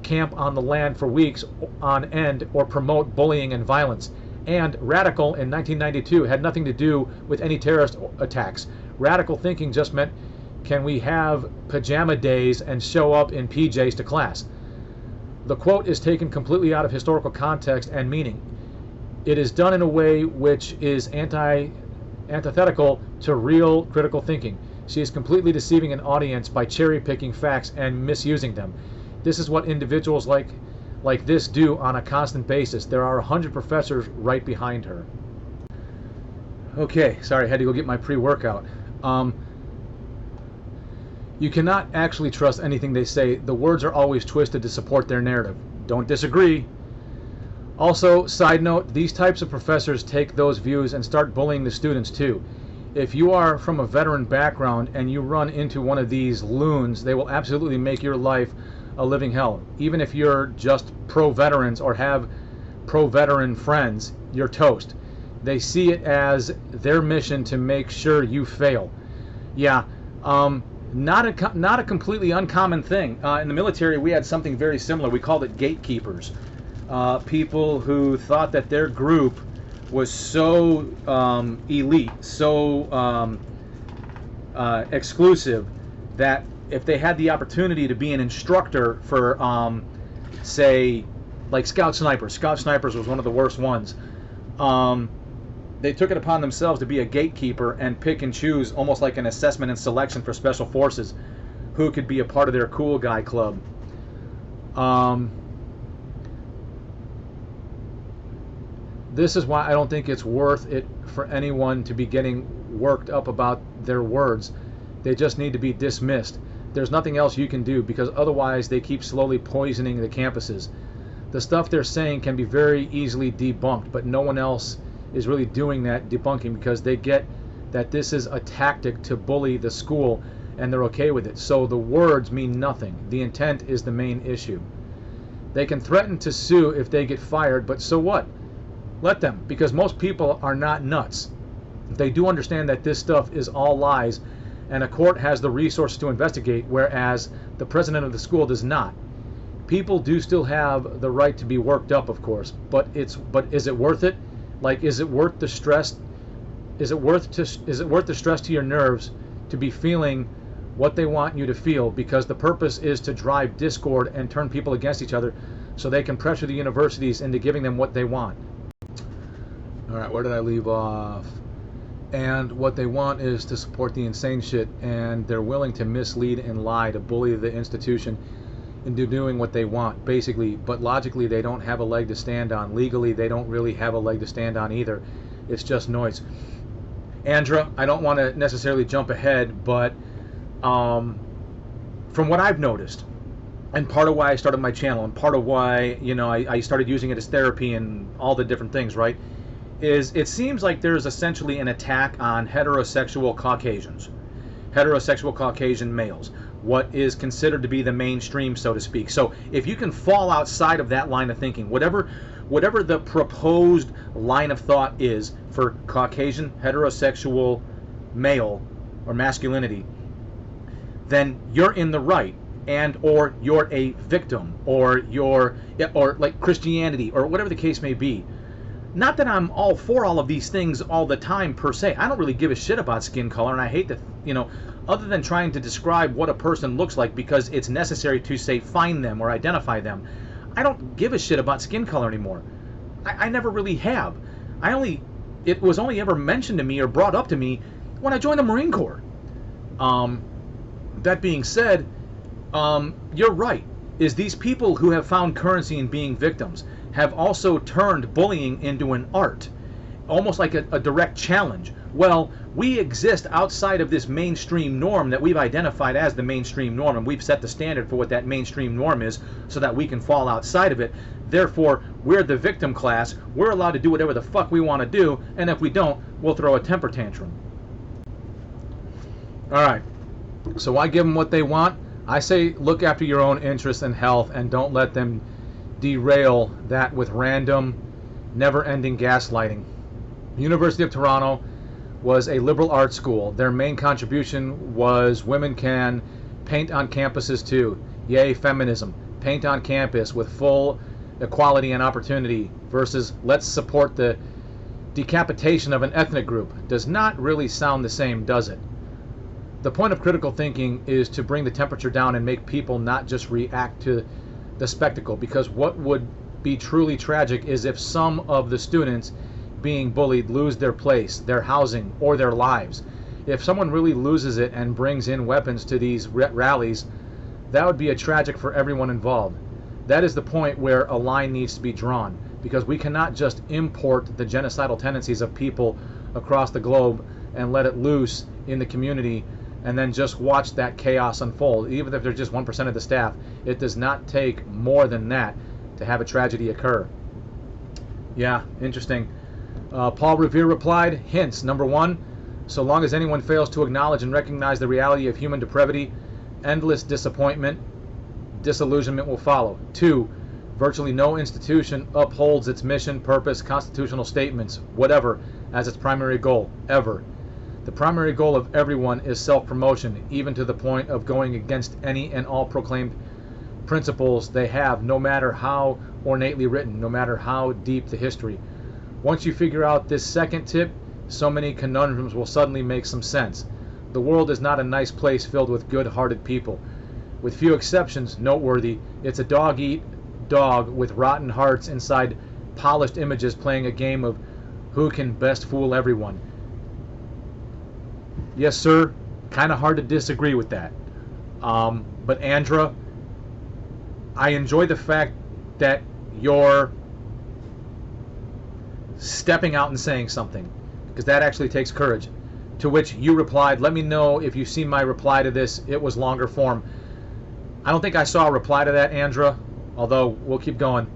camp on the land for weeks on end or promote bullying and violence. And radical in 1992 had nothing to do with any terrorist attacks. Radical thinking just meant, can we have pajama days and show up in PJs to class? The quote is taken completely out of historical context and meaning. It is done in a way which is antithetical to real critical thinking. She is completely deceiving an audience by cherry-picking facts and misusing them. This is what individuals like this do on a constant basis. There are 100 professors right behind her. Okay, sorry, I had to go get my pre-workout. You cannot actually trust anything they say. The words are always twisted to support their narrative. Don't disagree. Also, side note, these types of professors take those views and start bullying the students too. If you are from a veteran background and you run into one of these loons, they will absolutely make your life a living hell. Even if you're just pro-veterans or have pro-veteran friends, you're toast. They see it as their mission to make sure you fail. Yeah, not a completely uncommon thing. In the military, we had something very similar. We called it gatekeepers. people who thought that their group was so elite, so exclusive, that if they had the opportunity to be an instructor for, say, like Scout Snipers. Scout Snipers was one of the worst ones. They took it upon themselves to be a gatekeeper and pick and choose, almost like an assessment and selection for special forces, who could be a part of their cool guy club. This is why I don't think it's worth it for anyone to be getting worked up about their words. They just need to be dismissed. There's nothing else you can do, because otherwise they keep slowly poisoning the campuses. The stuff they're saying can be very easily debunked, but no one else is really doing that debunking, because they get that this is a tactic to bully the school, and they're okay with it. So the words mean nothing. The intent is the main issue. They can threaten to sue if they get fired, but so what? Let them, because most people are not nuts. They do understand that this stuff is all lies, and a court has the resources to investigate, whereas the president of the school does not. People do still have the right to be worked up, of course, but is it worth it? Like, is it worth the stress? Is it worth the stress to your nerves to be feeling what they want you to feel, because the purpose is to drive discord and turn people against each other so they can pressure the universities into giving them what they want. All right, where did I leave off? And what they want is to support the insane shit, and they're willing to mislead and lie to bully the institution into doing what they want, basically. But logically, they don't have a leg to stand on. Legally, they don't really have a leg to stand on either. It's just noise. Andra, I don't want to necessarily jump ahead, but from what I've noticed, and part of why I started my channel, and part of why, you know, I started using it as therapy and all the different things, right, is it seems like there's essentially an attack on heterosexual Caucasians, heterosexual Caucasian males, what is considered to be the mainstream, so to speak. So if you can fall outside of that line of thinking, whatever the proposed line of thought is for Caucasian heterosexual male or masculinity, then you're in the right, and or you're a victim, or like Christianity, or whatever the case may be. Not that I'm all for all of these things all the time per se. I don't really give a shit about skin color, and I hate that, you know, other than trying to describe what a person looks like because it's necessary to, say, find them or identify them. I don't give a shit about skin color anymore. I never really have. It was only ever mentioned to me or brought up to me when I joined the Marine Corps. That being said, you're right. Is these people who have found currency in being victims have also turned bullying into an art, almost like a direct challenge. Well, we exist outside of this mainstream norm that we've identified as the mainstream norm, and we've set the standard for what that mainstream norm is so that we can fall outside of it. Therefore, we're the victim class. We're allowed to do whatever the fuck we want to do, and if we don't, we'll throw a temper tantrum. Alright, so why give them what they want? I say look after your own interests and health, and don't let them derail that with random, never-ending gaslighting. University of Toronto was a liberal arts school. Their main contribution was women can paint on campuses too. Yay, feminism. Paint on campus with full equality and opportunity versus let's support the decapitation of an ethnic group. Does not really sound the same, does it? The point of critical thinking is to bring the temperature down and make people not just react to the spectacle, because what would be truly tragic is if some of the students being bullied lose their place, their housing, or their lives. If someone really loses it and brings in weapons to these rallies, that would be a tragic for everyone involved. That is the point where a line needs to be drawn, because we cannot just import the genocidal tendencies of people across the globe and let it loose in the community and then just watch that chaos unfold. Even if they're just 1% of the staff, it does not take more than that to have a tragedy occur. Yeah, interesting. Paul Revere replied, hints. Number 1, so long as anyone fails to acknowledge and recognize the reality of human depravity, endless disappointment, disillusionment will follow. 2, virtually no institution upholds its mission, purpose, constitutional statements, whatever, as its primary goal, ever. The primary goal of everyone is self-promotion, even to the point of going against any and all proclaimed principles they have, no matter how ornately written, no matter how deep the history. Once you figure out this second tip, so many conundrums will suddenly make some sense. The world is not a nice place filled with good-hearted people. With few exceptions noteworthy, it's a dog-eat-dog with rotten hearts inside polished images playing a game of who can best fool everyone. Yes, sir, kind of hard to disagree with that. But Andra, I enjoy the fact that you're stepping out and saying something, because that actually takes courage. To which you replied, let me know if you've seen my reply to this. It was longer form. I don't think I saw a reply to that, Andra, although we'll keep going.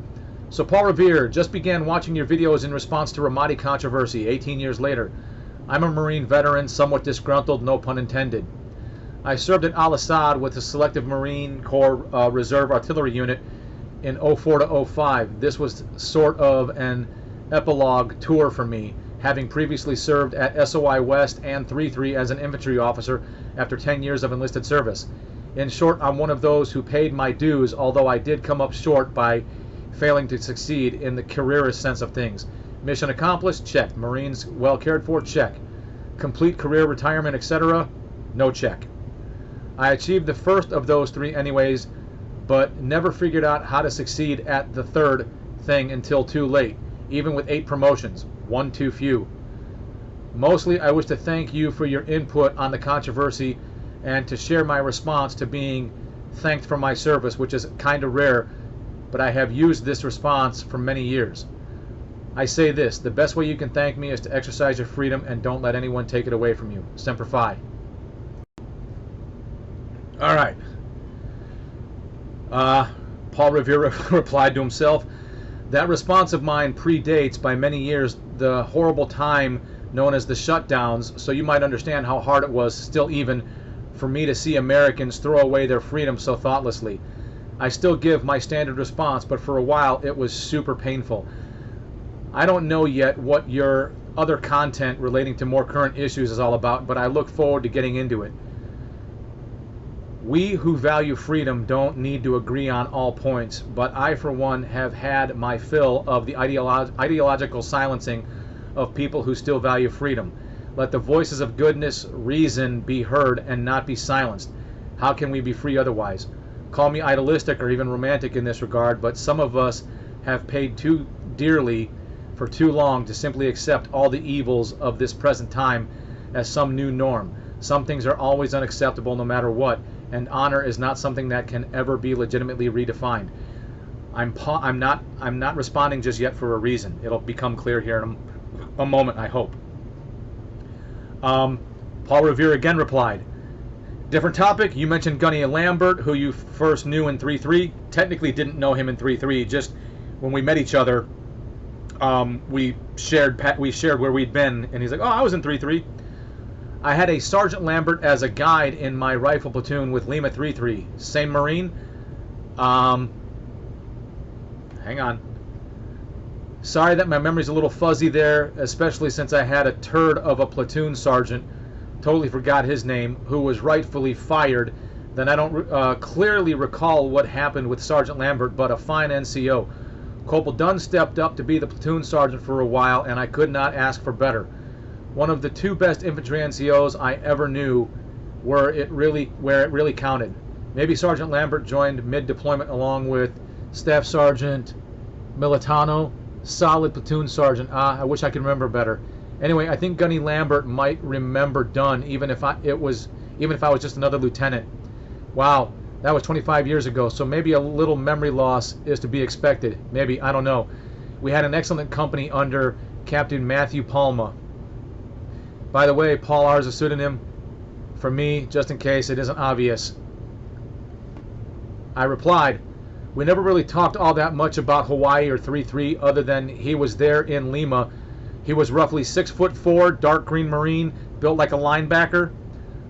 So Paul Revere, just began watching your videos in response to Ramadi controversy 18 years later. I'm a Marine veteran, somewhat disgruntled, no pun intended. I served at Al-Assad with the Selective Marine Corps Reserve Artillery Unit in 04 to 05. This was sort of an epilogue tour for me, having previously served at SOI West and 3-3 as an infantry officer after 10 years of enlisted service. In short, I'm one of those who paid my dues, although I did come up short by failing to succeed in the careerist sense of things. Mission accomplished? Check. Marines well cared for? Check. Complete career retirement, etc.? No check. I achieved the first of those three anyways, but never figured out how to succeed at the third thing until too late, even with 8 promotions. One too few. Mostly, I wish to thank you for your input on the controversy and to share my response to being thanked for my service, which is kind of rare, but I have used this response for many years. I say this, the best way you can thank me is to exercise your freedom and don't let anyone take it away from you. Semper Fi. All right. Paul Revere replied to himself, that response of mine predates by many years the horrible time known as the shutdowns, so you might understand how hard it was, still even, for me to see Americans throw away their freedom so thoughtlessly. I still give my standard response, but for a while it was super painful. I don't know yet what your other content relating to more current issues is all about, but I look forward to getting into it. We who value freedom don't need to agree on all points, but I, for one, have had my fill of the ideological silencing of people who still value freedom. Let the voices of goodness, reason be heard and not be silenced. How can we be free otherwise? Call me idealistic or even romantic in this regard, but some of us have paid too dearly for too long to simply accept all the evils of this present time as some new norm. Some things are always unacceptable no matter what, and honor is not something that can ever be legitimately redefined. I'm not responding just yet for a reason. It'll become clear here in a moment, I hope. Paul Revere again replied, different topic. You mentioned Gunny Lambert, who you first knew in 3-3. Technically didn't know him in 3-3. Just when we met each other, we shared where we'd been, and he's like, oh, I was in 3-3. I had a Sergeant Lambert as a guide in my rifle platoon with Lima 3-3. Same Marine? Hang on. Sorry that my memory's a little fuzzy there, especially since I had a turd of a platoon sergeant, totally forgot his name, who was rightfully fired. Then I don't clearly recall what happened with Sergeant Lambert, but a fine NCO. Corporal Dunn stepped up to be the platoon sergeant for a while, and I could not ask for better. One of the 2 best infantry NCOs I ever knew, where it really counted. Maybe Sergeant Lambert joined mid-deployment along with Staff Sergeant Militano, solid platoon sergeant. I wish I could remember better. Anyway, I think Gunny Lambert might remember Dunn, even if I was just another lieutenant. Wow, that was 25 years ago, so maybe a little memory loss is to be expected. Maybe, I don't know. We had an excellent company under Captain Matthew Palma. By the way, Paul R is a pseudonym for me, just in case it isn't obvious. I replied, we never really talked all that much about Hawaii or 3-3 other than he was there in Lima. He was roughly 6'4", dark green Marine, built like a linebacker.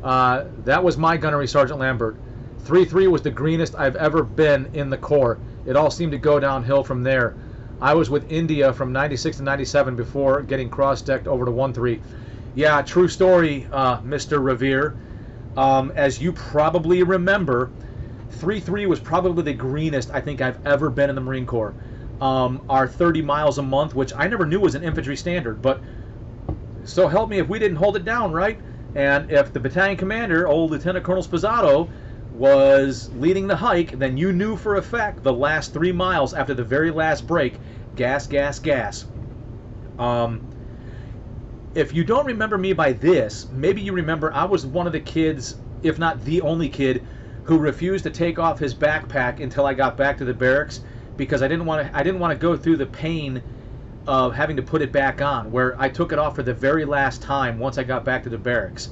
That was my gunnery, Sergeant Lambert. 3-3 was the greenest I've ever been in the Corps. It all seemed to go downhill from there. I was with India from 96 to 97 before getting cross-decked over to 1-3. Yeah, true story, Mr. Revere. As you probably remember, 3-3 was probably the greenest I think I've ever been in the Marine Corps. our 30 miles a month, which I never knew was an infantry standard, but so help me if we didn't hold it down, right? And if the battalion commander, old Lieutenant Colonel Sposato, was leading the hike, then you knew for a fact the last 3 miles after the very last break, gas, gas, gas. If you don't remember me by this, maybe you remember I was one of the kids, if not the only kid, who refused to take off his backpack until I got back to the barracks because I didn't want to go through the pain of having to put it back on, where I took it off for the very last time once I got back to the barracks.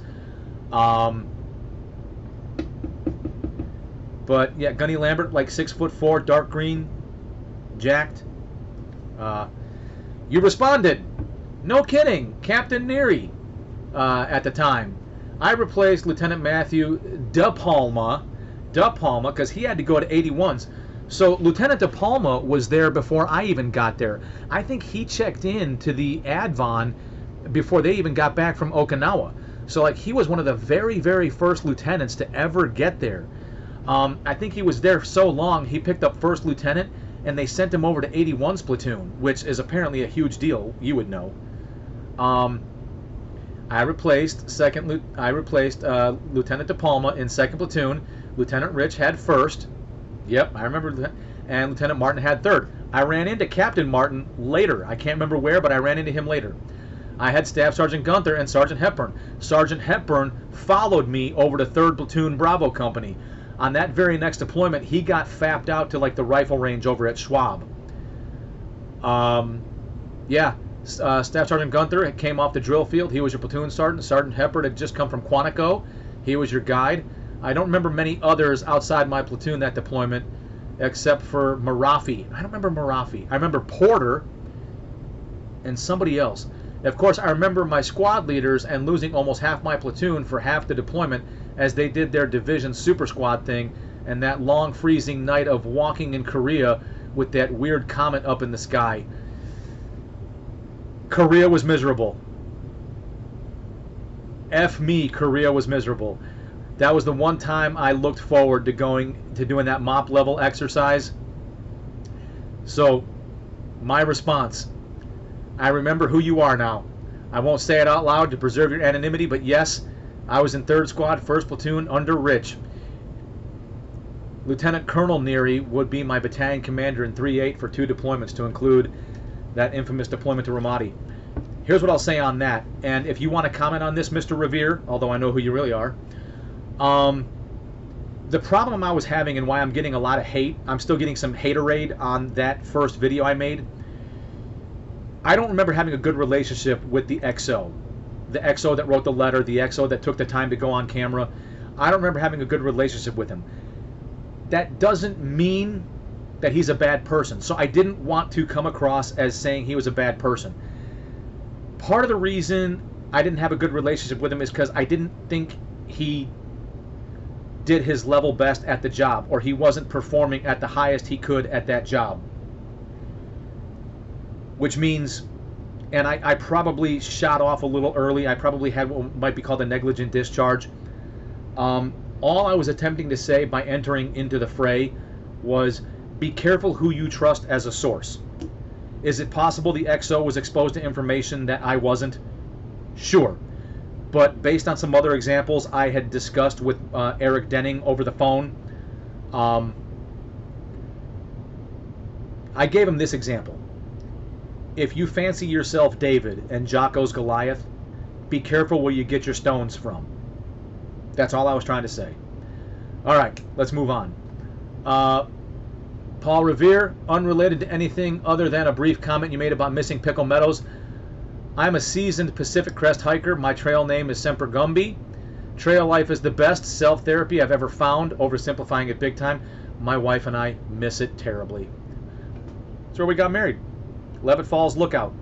But yeah, Gunny Lambert, like 6'4", dark green, jacked. You responded. No kidding, Captain Neary, at the time. I replaced Lieutenant Matthew De Palma, because he had to go to 81s. So Lieutenant De Palma was there before I even got there. I think he checked in to the Advon before they even got back from Okinawa. So like he was one of the very, very first lieutenants to ever get there. I think he was there so long he picked up first lieutenant and they sent him over to 81's platoon, which is apparently a huge deal. You would know. I replaced Lieutenant De Palma in 2nd platoon. Lieutenant Rich had 1st. Yep, I remember. And Lieutenant Martin had 3rd. I ran into Captain Martin later. I can't remember where, but I ran into him later. I had Staff Sergeant Gunther and Sergeant Hepburn. Sergeant Hepburn followed me over to 3rd Platoon Bravo Company. On that very next deployment, he got fapped out to like the rifle range over at Schwab. Yeah, Staff Sergeant Gunther came off the drill field. He was your platoon sergeant. Sergeant Hepburn had just come from Quantico. He was your guide. I don't remember many others outside my platoon that deployment, except for Marafi. I don't remember Marafi. I remember Porter and somebody else. Of course, I remember my squad leaders and losing almost half my platoon for half the deployment as they did their division super squad thing and that long freezing night of walking in Korea with that weird comet up in the sky. Korea was miserable. F me, Korea was miserable. That was the one time I looked forward to doing that mop level exercise. So, my response. I remember who you are now. I won't say it out loud to preserve your anonymity, but yes, I was in 3rd Squad, 1st Platoon under Rich. Lieutenant Colonel Neary would be my battalion commander in 3-8 for 2 deployments, to include that infamous deployment to Ramadi. Here's what I'll say on that, and if you want to comment on this, Mr. Revere, although I know who you really are, the problem I was having and why I'm getting a lot of hate, I'm still getting some haterade on that first video I made. I don't remember having a good relationship with the XO. The XO that wrote the letter, the XO that took the time to go on camera. I don't remember having a good relationship with him. That doesn't mean that he's a bad person. So I didn't want to come across as saying he was a bad person. Part of the reason I didn't have a good relationship with him is because I didn't think he did his level best at the job, or he wasn't performing at the highest he could at that job. Which means, and I probably shot off a little early, I probably had what might be called a negligent discharge. All I was attempting to say by entering into the fray was, be careful who you trust as a source. Is it possible the XO was exposed to information that I wasn't? Sure. But based on some other examples I had discussed with Eric Denning over the phone, I gave him this example. If you fancy yourself David and Jocko's Goliath, be careful where you get your stones from. That's all I was trying to say. Alright, let's move on. Paul Revere, unrelated to anything other than a brief comment you made about missing Pickle Meadows. I'm a seasoned Pacific Crest hiker. My trail name is Semper Gumby. Trail life is the best self-therapy I've ever found, oversimplifying it big time. My wife and I miss it terribly. That's where we got married. Levitt Falls Lookout.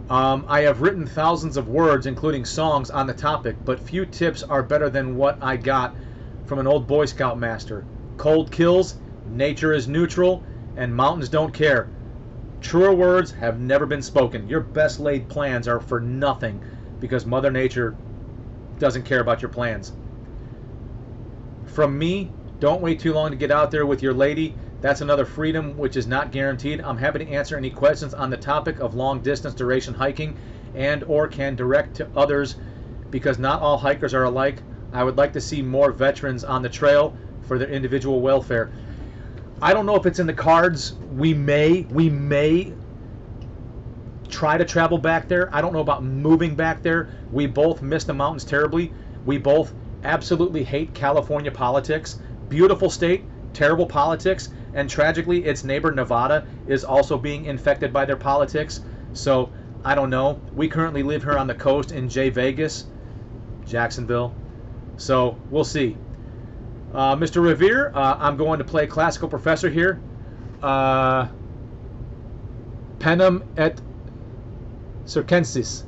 I have written thousands of words, including songs, on the topic, but few tips are better than what I got from an old Boy Scout master. Cold kills, nature is neutral, and mountains don't care. Truer words have never been spoken. Your best laid plans are for nothing because Mother Nature doesn't care about your plans. From me, don't wait too long to get out there with your lady. That's another freedom which is not guaranteed. I'm happy to answer any questions on the topic of long distance duration hiking and or can direct to others because not all hikers are alike. I would like to see more veterans on the trail for their individual welfare. I don't know if it's in the cards. We may try to travel back there. I don't know about moving back there. We both miss the mountains terribly. We both absolutely hate California politics. Beautiful state, terrible politics, and tragically its neighbor Nevada is also being infected by their politics. So I don't know. We currently live here on the coast in Vegas, Jacksonville. So we'll see. Mr. Revere, I'm going to play classical professor here. Panem et circenses.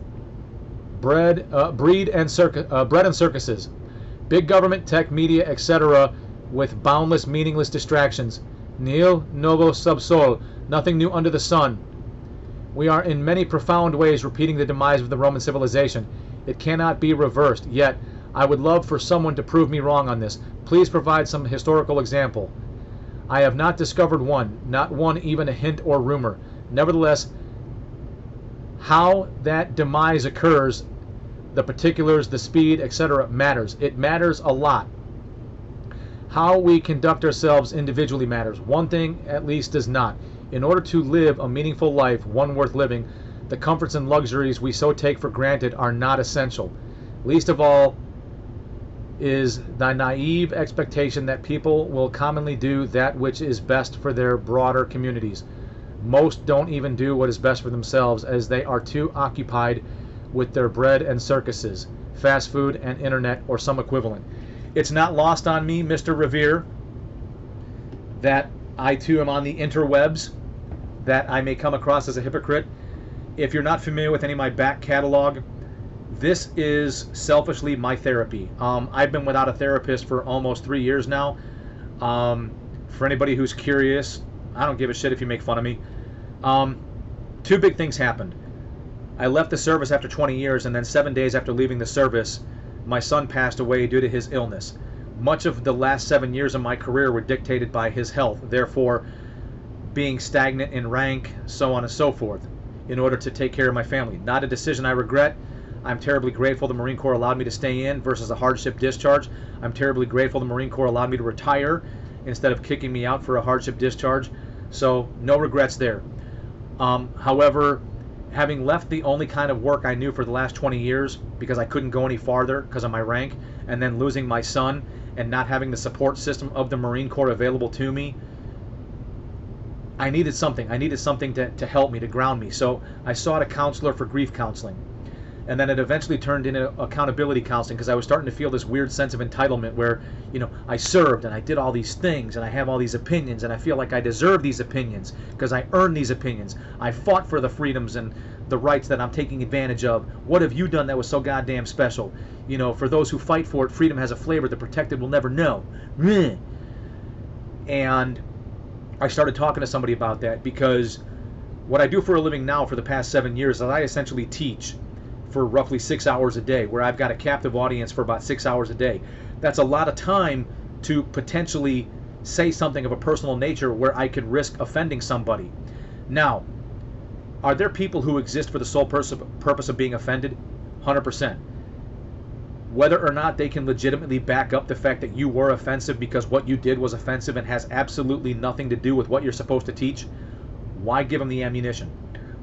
Bread and circuses. Big government, tech, media, etc. with boundless, meaningless distractions. Nihil novo sub sol. Nothing new under the sun. We are in many profound ways repeating the demise of the Roman civilization. It cannot be reversed, yet I would love for someone to prove me wrong on this. Please provide some historical example. I have not discovered one, not one even a hint or rumor. Nevertheless, how that demise occurs, the particulars, the speed, etc. matters. It matters a lot. How we conduct ourselves individually matters. One thing at least does not. In order to live a meaningful life, one worth living, the comforts and luxuries we so take for granted are not essential. Least of all is the naive expectation that people will commonly do that which is best for their broader communities. Most don't even do what is best for themselves, as they are too occupied with their bread and circuses, fast food and internet, or some equivalent. It's not lost on me, Mr. Revere, that I too am on the interwebs, that I may come across as a hypocrite. If you're not familiar with any of my back catalog, this is selfishly my therapy. I've been without a therapist for almost 3 years now. For anybody who's curious, I don't give a shit if you make fun of me. Two big things happened. I left the service after 20 years, and then 7 days after leaving the service, my son passed away due to his illness. Much of the last 7 years of my career were dictated by his health, therefore being stagnant in rank, so on and so forth, in order to take care of my family. Not a decision I regret. I'm terribly grateful the Marine Corps allowed me to stay in versus a hardship discharge. I'm terribly grateful the Marine Corps allowed me to retire instead of kicking me out for a hardship discharge. So no regrets there. However, having left the only kind of work I knew for the last 20 years because I couldn't go any farther because of my rank, and then losing my son and not having the support system of the Marine Corps available to me, I needed something. I needed something to help me, to ground me. So I sought a counselor for grief counseling. And then it eventually turned into accountability counseling because I was starting to feel this weird sense of entitlement where, you know, I served and I did all these things and I have all these opinions and I feel like I deserve these opinions because I earned these opinions. I fought for the freedoms and the rights that I'm taking advantage of. What have you done that was so goddamn special? You know, for those who fight for it, freedom has a flavor the protected will never know. And I started talking to somebody about that because what I do for a living now for the past 7 years is I essentially teach for roughly 6 hours a day, where I've got a captive audience for about 6 hours a day. That's a lot of time to potentially say something of a personal nature where I could risk offending somebody. Now, are there people who exist for the sole purpose of being offended? 100%. Whether or not they can legitimately back up the fact that you were offensive because what you did was offensive and has absolutely nothing to do with what you're supposed to teach, why give them the ammunition?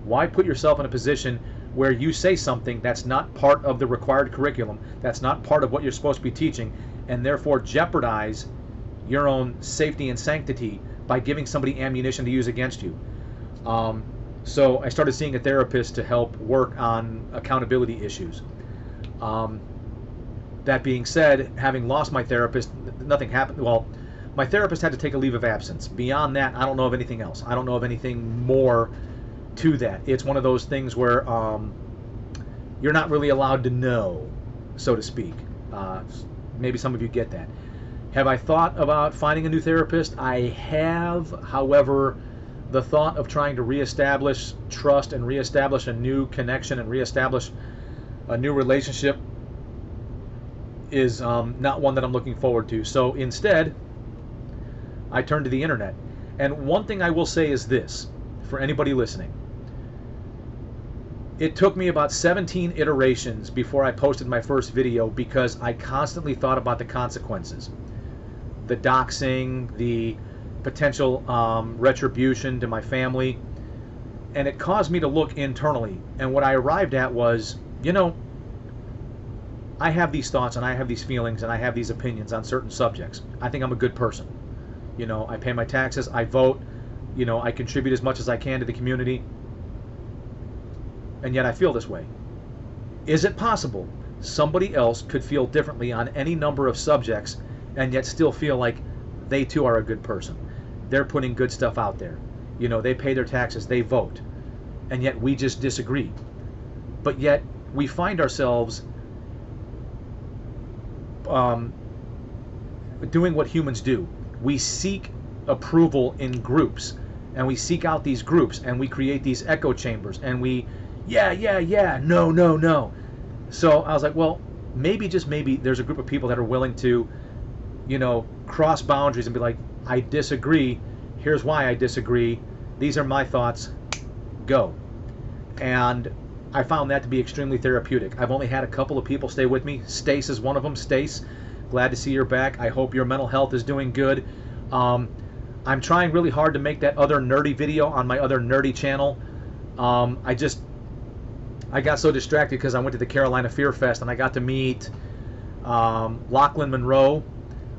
Why put yourself in a position where you say something that's not part of the required curriculum, that's not part of what you're supposed to be teaching, and therefore jeopardize your own safety and sanctity by giving somebody ammunition to use against you? So I started seeing a therapist to help work on accountability issues. That being said, having lost my therapist, nothing happened. Well, my therapist had to take a leave of absence. Beyond that, I don't know of anything else. I don't know of anything more to that. It's one of those things where you're not really allowed to know, so to speak. Maybe some of you get that. Have I thought about finding a new therapist? I have. However, the thought of trying to reestablish trust and reestablish a new connection and reestablish a new relationship is not one that I'm looking forward to. So instead, I turned to the internet. And one thing I will say is this, for anybody listening. It took me about 17 iterations before I posted my first video because I constantly thought about the consequences. The doxing, the potential retribution to my family. And it caused me to look internally. And what I arrived at was, you know, I have these thoughts and I have these feelings and I have these opinions on certain subjects. I think I'm a good person. You know, I pay my taxes, I vote, you know, I contribute as much as I can to the community. And yet I feel this way. Is it possible somebody else could feel differently on any number of subjects and yet still feel like they too are a good person? They're putting good stuff out there. You know, they pay their taxes, they vote. And yet we just disagree. But yet we find ourselves doing what humans do. We seek approval in groups. And we seek out these groups and we create these echo chambers and we yeah, no. So I was like, well, maybe, just maybe, there's a group of people that are willing to, you know, cross boundaries and be like, I disagree. Here's why I disagree. These are my thoughts. Go. And I found that to be extremely therapeutic. I've only had a couple of people stay with me. Stace is one of them. Stace, glad to see you're back. I hope your mental health is doing good. I'm trying really hard to make that other nerdy video on my other nerdy channel. I got so distracted because I went to the Carolina Fear Fest and I got to meet Lachlan Monroe.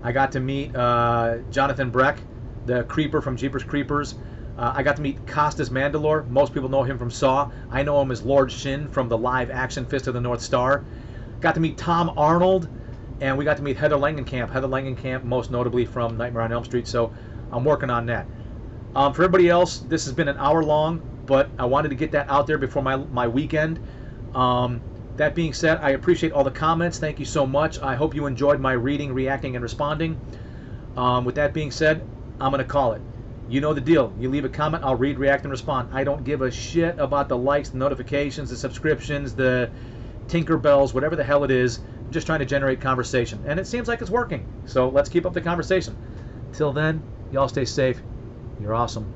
I got to meet Jonathan Breck, the Creeper from Jeepers Creepers. I got to meet Costas Mandalore. Most people know him from Saw. I know him as Lord Shin from the live action Fist of the North Star. Got to meet Tom Arnold, and we got to meet Heather Langenkamp. Heather Langenkamp, most notably from Nightmare on Elm Street. So I'm working on that. For everybody else, this has been an hour long, but I wanted to get that out there before my weekend. That being said, I appreciate all the comments. Thank you so much. I hope you enjoyed my reading, reacting, and responding. With that being said, I'm going to call it. You know the deal. You leave a comment, I'll read, react, and respond. I don't give a shit about the likes, the notifications, the subscriptions, the Tinkerbells, whatever the hell it is. I'm just trying to generate conversation. And it seems like it's working. So let's keep up the conversation. Till then, y'all stay safe. You're awesome.